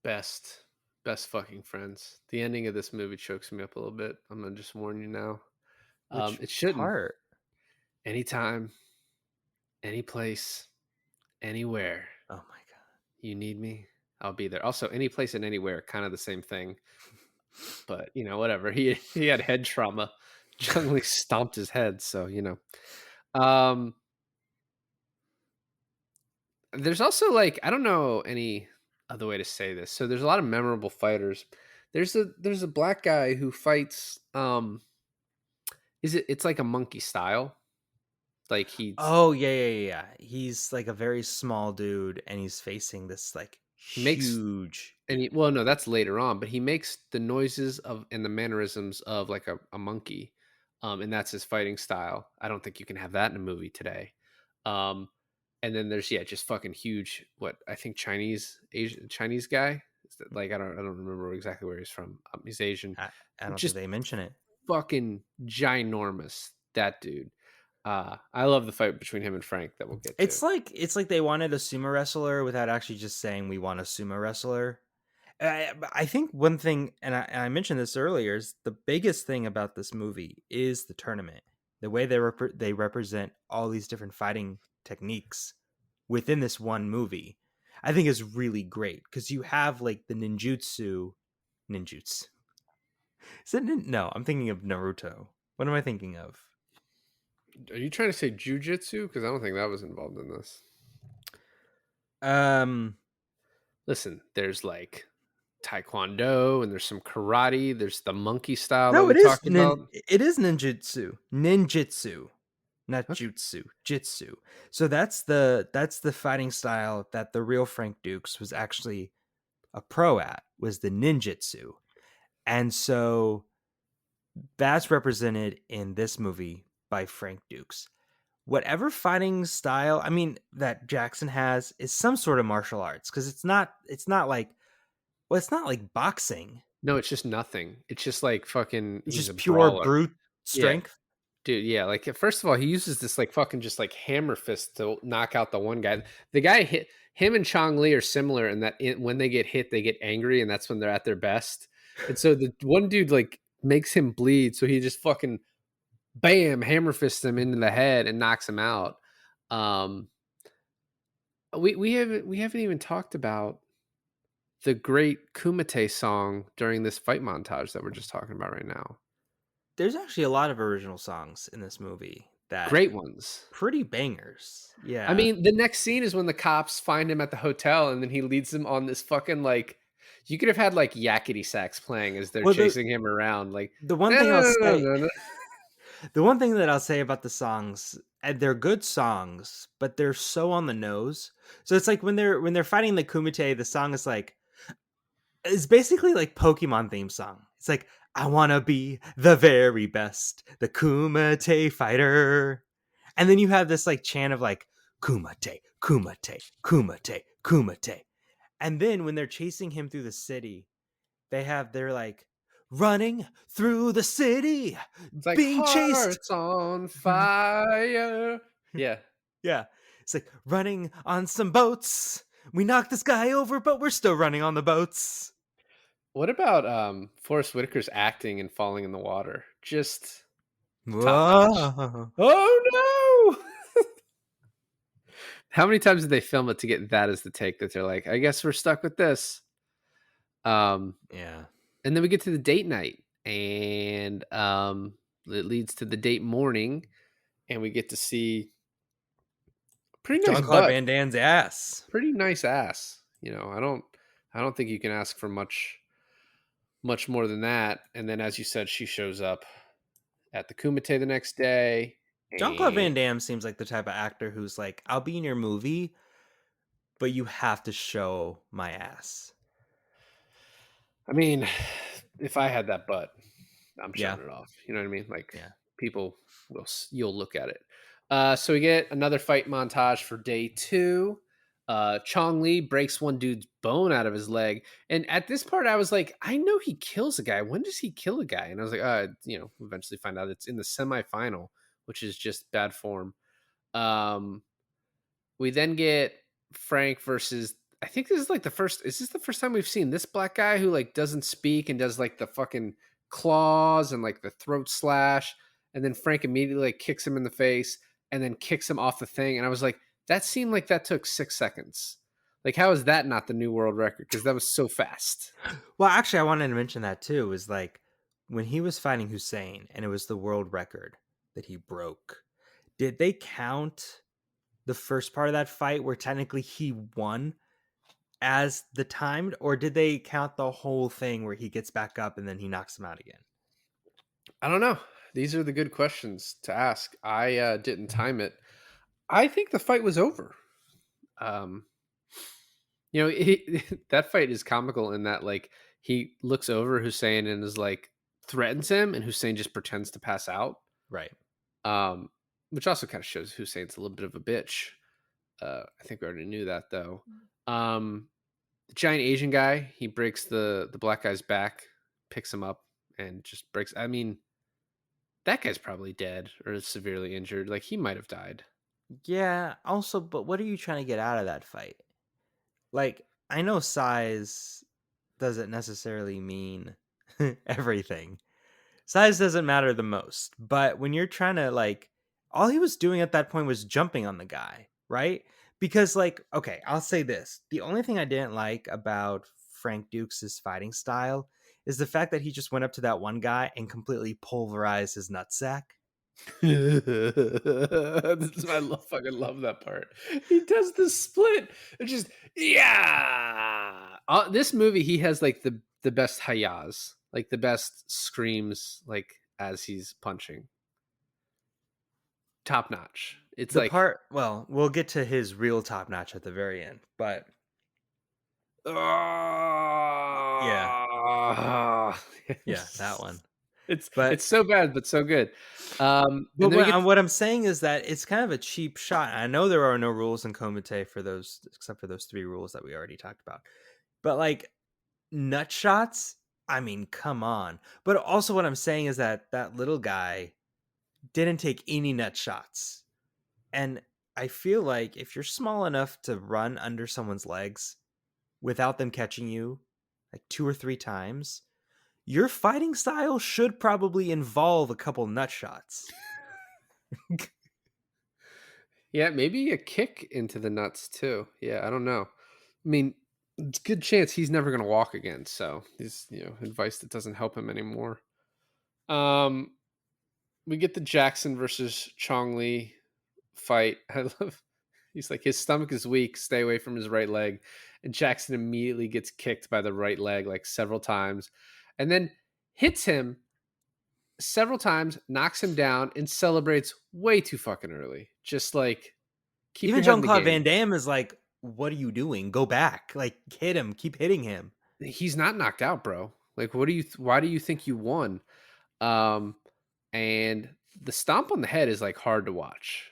Best fucking friends. The ending of this movie chokes me up a little bit. I'm gonna just warn you now. Which It shouldn't. part? Anytime, any place, anywhere Oh my god. you need me, I'll be there. Also, any place and anywhere, kind of the same thing. But you know, whatever. He had head trauma. Chung Li stomped his head, so you know. There's also like, I don't know any other way to say this. So there's a lot of memorable fighters. There's a black guy who fights. It's like a monkey style. Like he's Oh yeah. He's like a very small dude, and he's facing this like makes huge. well, no, that's later on, but he makes the noises of and the mannerisms of like a monkey, and that's his fighting style. I don't think you can have that in a movie today. And then there's just fucking huge. What I think Chinese guy. Like I don't remember exactly where he's from. He's Asian. I don't Just think they mention it. fucking ginormous. That dude. I love the fight between him and Frank that we'll get to. It's like they wanted a sumo wrestler without actually just saying we want a sumo wrestler. I think one thing, and I mentioned this earlier, is the biggest thing about this movie is the tournament. The way they represent all these different fighting techniques within this one movie, I think is really great because you have like the ninjutsu. Is it no? I'm thinking of Naruto. What am I thinking of? Are you trying to say jujitsu? Because I don't think that was involved in this. Um, Listen, there's like taekwondo and there's some karate. There's the monkey style that No, we talked about. it is ninjutsu. Ninjutsu. Not Okay. jutsu. Jitsu. So that's the fighting style that the real Frank Dukes was actually a pro at, was the ninjutsu. And so that's represented in this movie by Frank Dukes. Whatever fighting style, I mean, that Jackson has is some sort of martial arts, because it's not like, well, it's not like boxing. No, it's just nothing. It's just like fucking. It's He's a just pure brawler. brute Yeah, strength. dude. Yeah, like first of all, he uses this like fucking just like hammer fist to knock out the one guy. The guy hit him and Chong Li are similar in that when they get hit, they get angry, and that's when they're at their best. And so the one dude like makes him bleed, so he just fucking bam hammer fists him into the head and knocks him out. Um, we haven't even talked about the great Kumate song during this fight montage that we're just talking about right now. There's actually a lot of original songs in this movie that Great ones. pretty bangers. Yeah. I mean, the next scene is when the cops find him at the hotel and then he leads them on this fucking like you could have had like yakety sax playing as they're Well, chasing him around like the one "No, thing no, I'll no, no, say no, no." the one thing that I'll say about the songs, and they're good songs, but they're so on the nose. So it's like when they're fighting the Kumite, the song is like, it's basically like Pokemon theme song. It's like, I wanna be the very best, the Kumite fighter. And then you have this like chant of like Kumite, Kumite, Kumite, Kumite. And then when they're chasing him through the city, they're like running through the city, It's like being chased. hearts on fire. Yeah. Yeah. It's like running on some boats. We knocked this guy over, but we're still running on the boats. What about Forrest Whitaker's acting and falling in the water? Just top notch. Whoa. Oh no! How many times did they film it to get that as the take that they're like, I guess we're stuck with this? Yeah. And then we get to the date night, and it leads to the date morning, and we get to see pretty nice Jean-Claude butt, Van Damme's ass. pretty nice ass. You know, I don't think you can ask for much more than that. And then, as you said, she shows up at the Kumite the next day. Jean-Claude Van And Damme seems like the type of actor who's like, I'll be in your movie, but you have to show my ass. I mean, if I had that butt, I'm Yeah. showing it off. You know what I mean? Like Yeah. people you'll look at it. So we get another fight montage for day 2. Chong Li breaks one dude's bone out of his leg, and at this part, I was like, I know he kills a guy. When does he kill a guy? And I was like, eventually find out it's in the semifinal, which is just bad form. We then get Frank versus. I think this is like the first. Is this the first time we've seen this black guy who like doesn't speak and does like the fucking claws and like the throat slash, and then Frank immediately like kicks him in the face and then kicks him off the thing, and I was like, that seemed like that took 6 seconds. Like, how is that not the new world record? Because that was so fast. Well, actually, I wanted to mention that too. Was like when he was fighting Hussein, and it was the world record that he broke. Did they count the first part of that fight where technically he won as the timed, or did they count the whole thing where he gets back up and then he knocks him out again? I don't know. These are the good questions to ask. I didn't time it. I think the fight was over. That fight is comical in that like he looks over Hussein and is like threatens him, and Hussein just pretends to pass out. Right. Which also kind of shows Hussein's a little bit of a bitch. I think we already knew that though. The giant Asian guy, he breaks the black guy's back, picks him up, and just breaks. I mean, that guy's probably dead or severely injured. Like he might have died. Yeah. Also, but what are you trying to get out of that fight? Like, I know size doesn't necessarily mean everything. Size doesn't matter the most, but when you're trying to like, all he was doing at that point was jumping on the guy, right? Because like, okay, I'll say this. The only thing I didn't like about Frank Dukes' fighting style is the fact that he just went up to that one guy and completely pulverized his nutsack. Fucking love that part. He does the split. It's just yeah. This movie, he has like the best hayas, like the best screams, like as he's punching. Top notch. It's The like part, well, we'll get to his real top notch at the very end, but yeah, yeah, that one. It's But so bad, but so good. And but then we get what I'm saying is that it's kind of a cheap shot. I know there are no rules in KUMATE for those, except for those 3 rules that we already talked about. But like nut shots, I mean, come on. But also, what I'm saying is that that little guy didn't take any nut shots, and I feel like if you're small enough to run under someone's legs without them catching you, like 2 or 3 times, your fighting style should probably involve a couple nut shots. yeah, maybe a kick into the nuts too. Yeah, I don't know. I mean, it's a good chance he's never going to walk again. So he's, advice that doesn't help him anymore. We get the Jackson versus Chong Li fight. I love. He's like, his stomach is weak. Stay away from his right leg. And Jackson immediately gets kicked by the right leg like several times, and then hits him several times, knocks him down, and celebrates way too fucking early. Just like keep Even your head in the Jean-Claude game. Van Damme is like, what are you doing? Go back. Like, hit him. Keep hitting him. He's not knocked out, bro. Like, why do you think you won? And the stomp on the head is like hard to watch.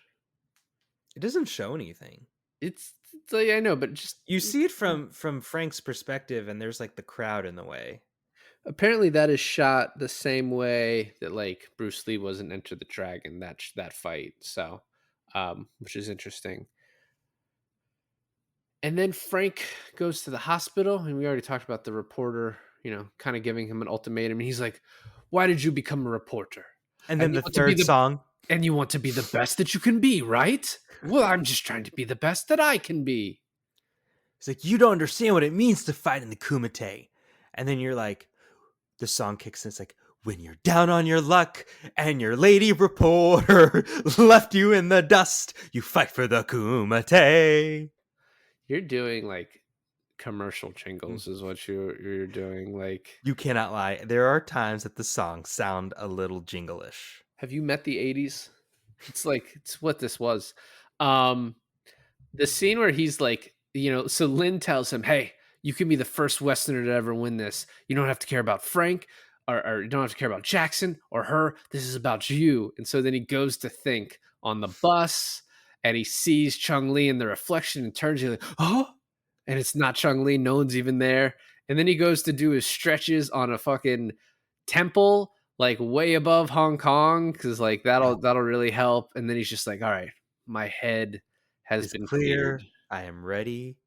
It doesn't show anything. It's like, I know, but just You see it from Frank's perspective, and there's like the crowd in the way. apparently that is shot the same way that like Bruce Lee wasn't Enter the Dragon, that fight. So, which is interesting. And then Frank goes to the hospital, and we already talked about the reporter, kind of giving him an ultimatum. And he's like, "Why did you become a reporter? And then you the want to be third song. And you want to be the best that you can be, right? Well, I'm just trying to be the best that I can be." It's like, you don't understand what it means to fight in the Kumite. And then you're like, the song kicks in. It's like, when you're down on your luck and your lady reporter left you in the dust, you fight for the Kumite. You're doing like commercial jingles, is what you're doing. Like, You cannot lie. There are times that the songs sound a little jingle-ish. have you met the '80s? It's what this was. The scene where he's like, so Lynn tells him, "Hey, you can be the first Westerner to ever win this. You don't have to care about Frank, or you don't have to care about Jackson or her. This is about you." And so then he goes to think on the bus, and he sees Chung Li in the reflection and turns, he's like, "Oh," and it's not Chung Li. No one's even there. And then he goes to do his stretches on a fucking temple, like way above Hong Kong, because like that'll really help. And then he's just like, "All right, my head has It's been clear. cleared." I am ready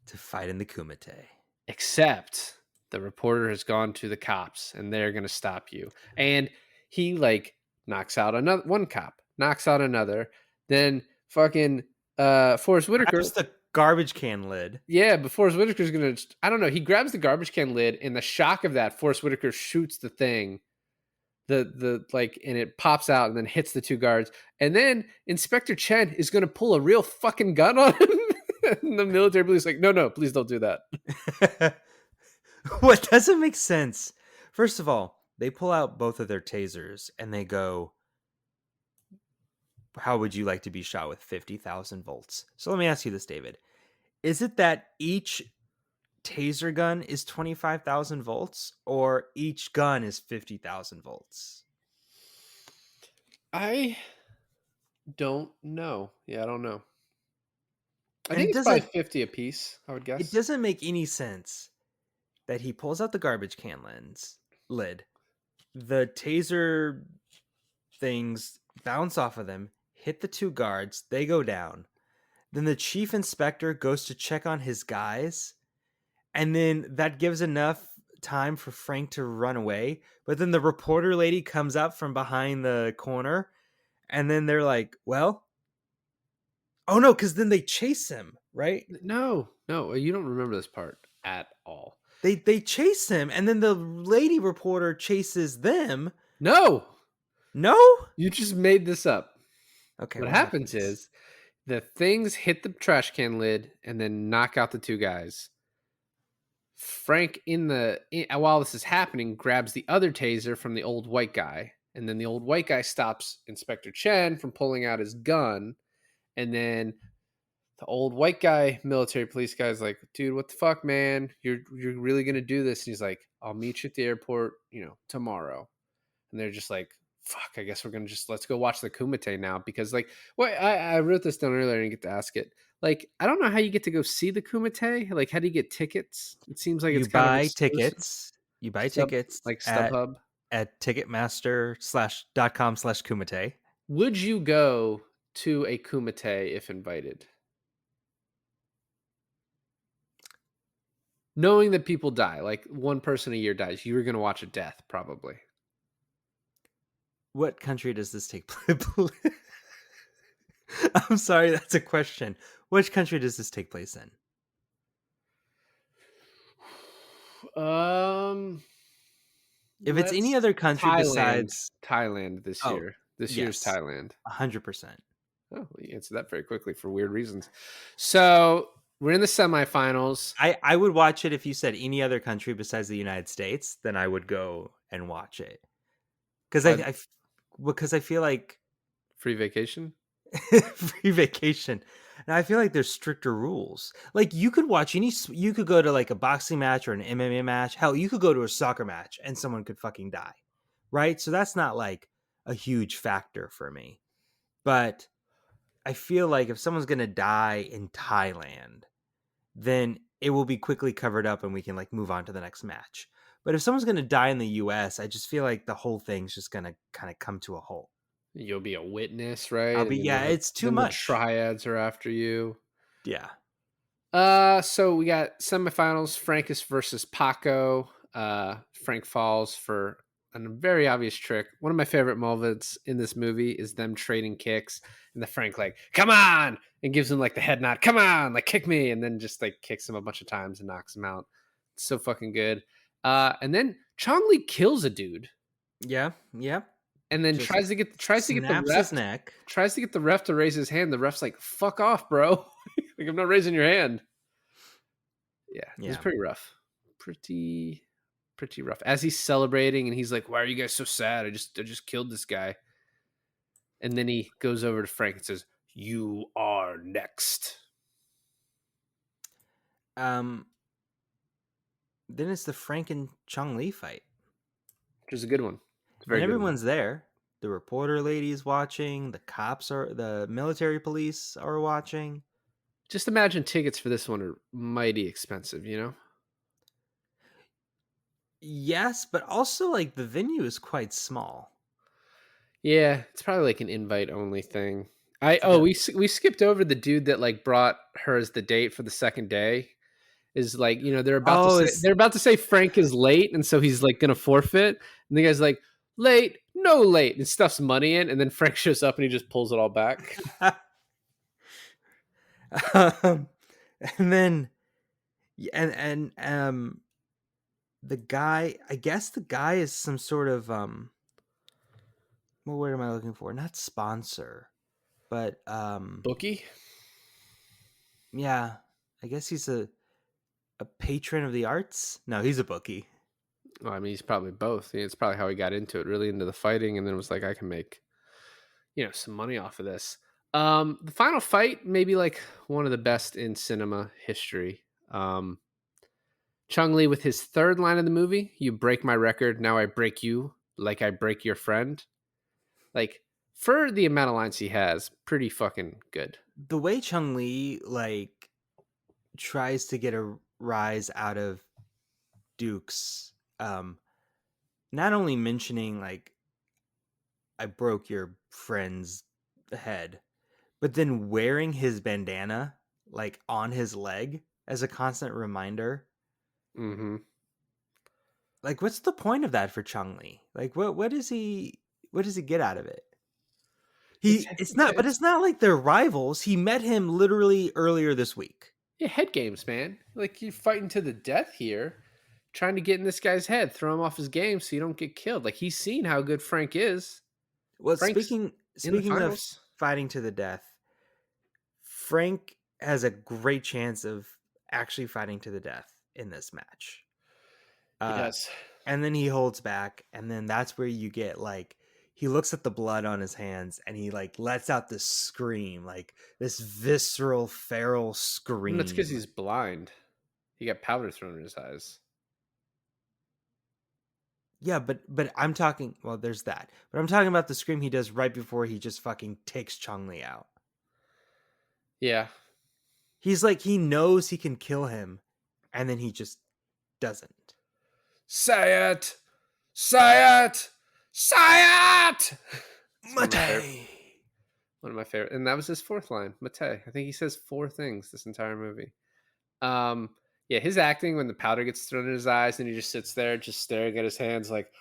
to fight in the Kumite. Except the reporter has gone to the cops, and they're going to stop you. And he like knocks out one cop, knocks out another. Then fucking Forrest Whitaker. Grabs the garbage can lid. Yeah, but Forrest Whitaker's going to, I don't know. He grabs the garbage can lid. In the shock of that, Forrest Whitaker shoots the thing. And it pops out and then hits the 2 guards. And then Inspector Chen is going to pull a real fucking gun on him. And the military police like, no, please don't do that. What doesn't make sense? First of all, they pull out both of their tasers and they go, "How would you like to be shot with 50,000 volts?" So let me ask you this, David. Is it that each taser gun is 25,000 volts, or each gun is 50,000 volts? I don't know. Yeah, I don't know. I And think it it's probably doesn't 50 a piece, I would guess. it doesn't make any sense that he pulls out the garbage can lid. The taser things bounce off of them, hit the 2 guards, they go down. Then the chief inspector goes to check on his guys, and then that gives enough time for Frank to run away. But then the reporter lady comes up from behind the corner, and then they're like, well, oh no, because then they chase him, right? No, you don't remember this part at all. They chase him, and then the lady reporter chases them. No, No. You just made this up. Okay. What What happens happens? is the things hit the trash can lid and then knock out the two guys. Frank, while this is happening, grabs the other taser from the old white guy, and then the old white guy stops Inspector Chen from pulling out his gun, and then the old white guy, military police guy, is like, "Dude, what the fuck, man? You're really gonna do this?" And he's like, "I'll meet you at the airport, tomorrow." And they're just like, "Fuck, I guess we're gonna just let's go watch the Kumite now." Because like, I wrote this down earlier and didn't get to ask it. Like, I don't know how you get to go see the Kumite. Like, how do you get tickets? It seems like You it's kind of buy exclusive. tickets. You buy Sub tickets like at StubHub. ticketmaster.com/kumite. Would you go to a Kumite if invited? Knowing that people die, like one person a year dies, you were going to watch a death probably. What country does this take place? I'm sorry, that's a question. Which country does this take place in? If it's any Let's other country besides Thailand this oh, year. This year's yes, Thailand. 100%. Oh, you answered that very quickly for weird reasons. So we're in the semifinals. I would watch it if you said any other country besides the United States, then I would go and watch it. Because I feel like Free vacation. free vacation. And I feel like there's stricter rules. Like you could you could go to like a boxing match or an MMA match. Hell, you could go to a soccer match and someone could fucking die. Right? So that's not like a huge factor for me. But I feel like if someone's going to die in Thailand, then it will be quickly covered up and we can like move on to the next match. But if someone's going to die in the US, I just feel like the whole thing's just going to kind of come to a halt. You'll be a witness, right? It's too then much. The triads are after you. Yeah. So we got semifinals, Frankus versus Paco. Frank falls for a very obvious trick. One of my favorite moments in this movie is them trading kicks, and the Frank like, "Come on!" and gives him like the head nod, "Come on!" like kick me, and then just like kicks him a bunch of times and knocks him out. It's so fucking good. And then Chong Li kills a dude. Yeah. Yeah. And then Just tries to get the his neck. Tries to get the ref to raise his hand. The ref's like, "Fuck off, bro! Like I'm not raising your hand." Yeah, it's pretty rough. Pretty rough. As he's celebrating and he's like, "Why are you guys so sad? I just killed this guy." And then he goes over to Frank and says, "You are next." Then it's the Frank and Chong Li fight. Which is a good one. It's a And very good one. everyone's there. The reporter lady's watching, the military police are watching. Just imagine tickets for this one are mighty expensive, you know? Yes, but also like the venue is quite small. Yeah, it's probably like an invite only thing. We skipped over the dude that like brought her as the date for the second day. Is like, they're about to say Frank is late, and so he's like gonna forfeit, and the guy's like, "Late, no late," and stuffs money in, and then Frank shows up and he just pulls it all back. And then the guy, I guess the guy is some sort of what word am I looking for? Not sponsor, but Bookie? Yeah, I guess he's a patron of the arts. No, he's a bookie. Well, I mean, he's probably both. It's probably how he got into it, really into the fighting, and then was like, I can make some money off of this. The final fight, maybe like one of the best in cinema history. Chong Li with his third line of the movie, "You break my record, now I break you like I break your friend." Like, for the amount of lines he has, pretty fucking good. The way Chong Li like tries to get a rise out of Dukes, not only mentioning like I broke your friend's head, but then wearing his bandana like on his leg as a constant reminder. Mm-hmm. Like, what's the point of that for Chong Li? Like, what does he get out of it? It's not like they're rivals. He met him literally earlier this week. Yeah, head games, man. Like, you're fighting to the death here, trying to get in this guy's head, throw him off his game so you don't get killed. Like, he's seen how good Frank is. Well, Frank's in the speaking of finals. fighting to the death, Frank has a great chance of actually fighting to the death in this match. He Uh, does. and then he holds back, and then that's where you get like he looks at the blood on his hands and he like lets out this scream, like this visceral, feral And that's because scream. he's blind. He got powder thrown in his eyes. Yeah, but I'm talking. Well, there's that. But I'm talking about the scream he does right before he just fucking takes Chong-Li out. Yeah. He's like he knows he can kill him, and then he just doesn't. Say it! Say it! Say it! It's Mate. one of my favorite. And that was his fourth line, Mate. I think he says 4 things this entire movie. Yeah, his acting when the powder gets thrown in his eyes and he just sits there just staring at his hands like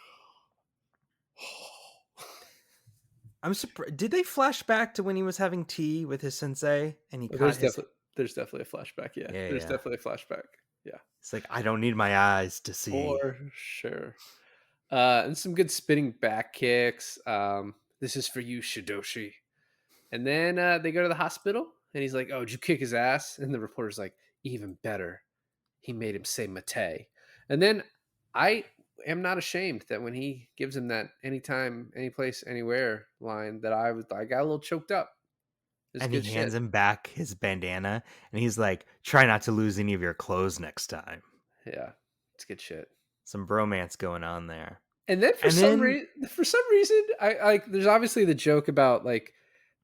I'm surprised. Did they flash back to when he was having tea with his sensei and he well, caught his? there's definitely a flashback. Yeah, Yeah, there's yeah. definitely a flashback. Yeah, It's like I don't need my eyes to see. for sure. And some good spinning back kicks. This is for you, Shidoshi. And then they go to the hospital, and he's like, "Oh, did you kick his ass?" And the reporter's like, "Even better, he made him say Mate." And then I am not ashamed that when he gives him that anytime, any place, anywhere line, that I got a little choked up. It's And he good hands shit. him back his bandana, and he's like, "Try not to lose any of your clothes next time." Yeah, it's good shit. Some bromance going on there. And then And then for some reason, I like. There's obviously the joke about like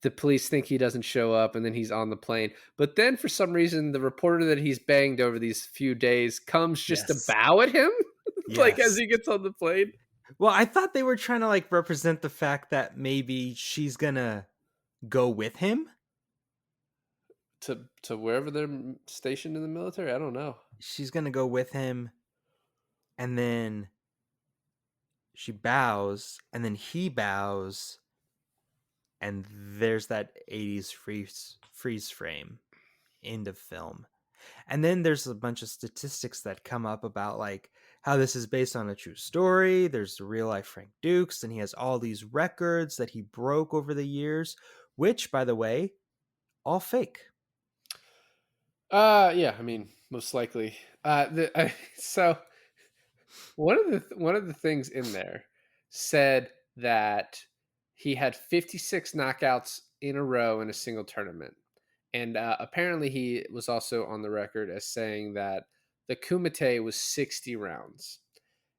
the police think he doesn't show up, and then he's on the plane. But then for some reason, the reporter that he's banged over these few days comes just to yes, bow at him, like as yes. he gets on the plane. Well, I thought they were trying to like represent the fact that maybe she's gonna go with him. To wherever they're stationed in the military. I don't know. She's gonna go with him, and then she bows, and then he bows, and there's that 80s freeze frame end of film. And then there's a bunch of statistics that come up about like how this is based on a true story. There's the real life Frank Dukes, and he has all these records that he broke over the years, which, by the way, all fake. Yeah, I mean, most likely. So one of the things in there said that he had 56 knockouts in a row in a single tournament, and apparently he was also on the record as saying that the Kumate was 60 rounds.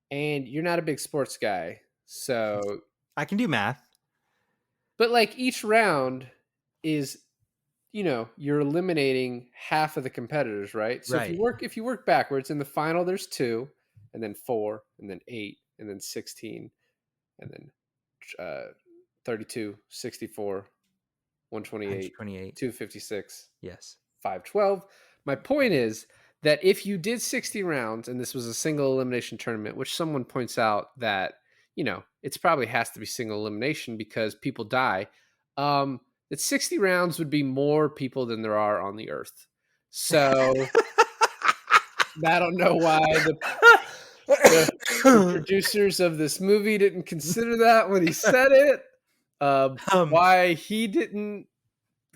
And you're not a big sports guy, so I can do math. but like each round is you're eliminating half of the competitors, right? So Right. if you work backwards, in the final there's 2, and then 4, and then 8, and then 16, and then 32, 64, 128, 128. 256, Yes. 512. My point is that if you did 60 rounds and this was a single elimination tournament, which someone points out that it's probably has to be single elimination because people die, that 60 rounds would be more people than there are on the earth. So I don't know why the producers of this movie didn't consider that when he said it. Why he didn't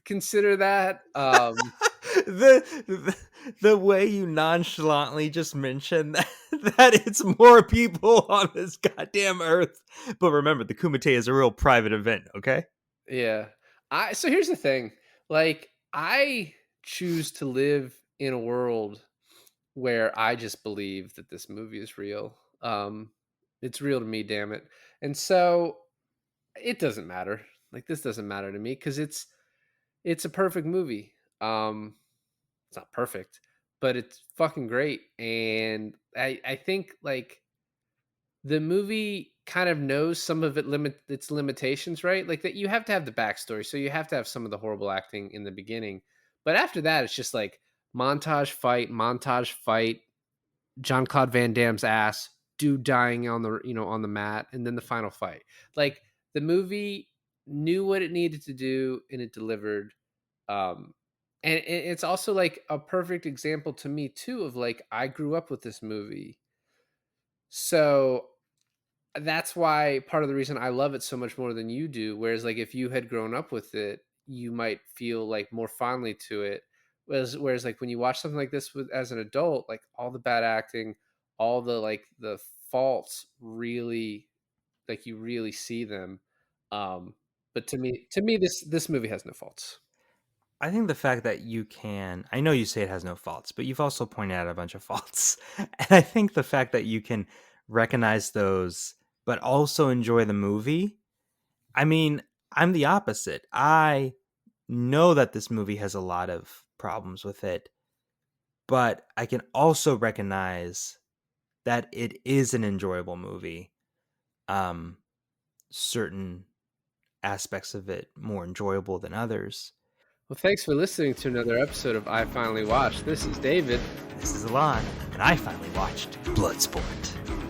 consider that. The way you nonchalantly just mentioned that it's more people on this goddamn earth. But remember, the Kumite is a real private event, okay? Yeah. So here's the thing. Like, I choose to live in a world where I just believe that this movie is real. It's real to me, damn it. And so it doesn't matter. Like, this doesn't matter to me because it's a perfect movie. It's not perfect, but it's fucking great. And I think like the movie kind of knows some of its limitations, right? Like that you have to have the backstory, so you have to have some of the horrible acting in the beginning, but after that, it's just like montage fight, Jean-Claude Van Damme's ass, dude dying on the on the mat, and then the final fight. Like the movie knew what it needed to do, and it delivered. And it's also like a perfect example to me too of like I grew up with this movie, so that's why part of the reason I love it so much more than you do. Whereas, like, if you had grown up with it, you might feel like more fondly to it. Whereas like when you watch something like this with as an adult, like all the bad acting, all the like the faults really, like you really see them. Um, but to me, this movie has no faults. I think the fact that you can, I know you say it has no faults, but you've also pointed out a bunch of faults. And I think the fact that you can recognize those, but also enjoy the movie. I mean, I'm the opposite. I know that this movie has a lot of problems with it, but I can also recognize that it is an enjoyable movie. Um, certain aspects of it more enjoyable than others. Well, thanks for listening to another episode of I Finally Watched. This is David. This is Alon, and I finally watched Bloodsport.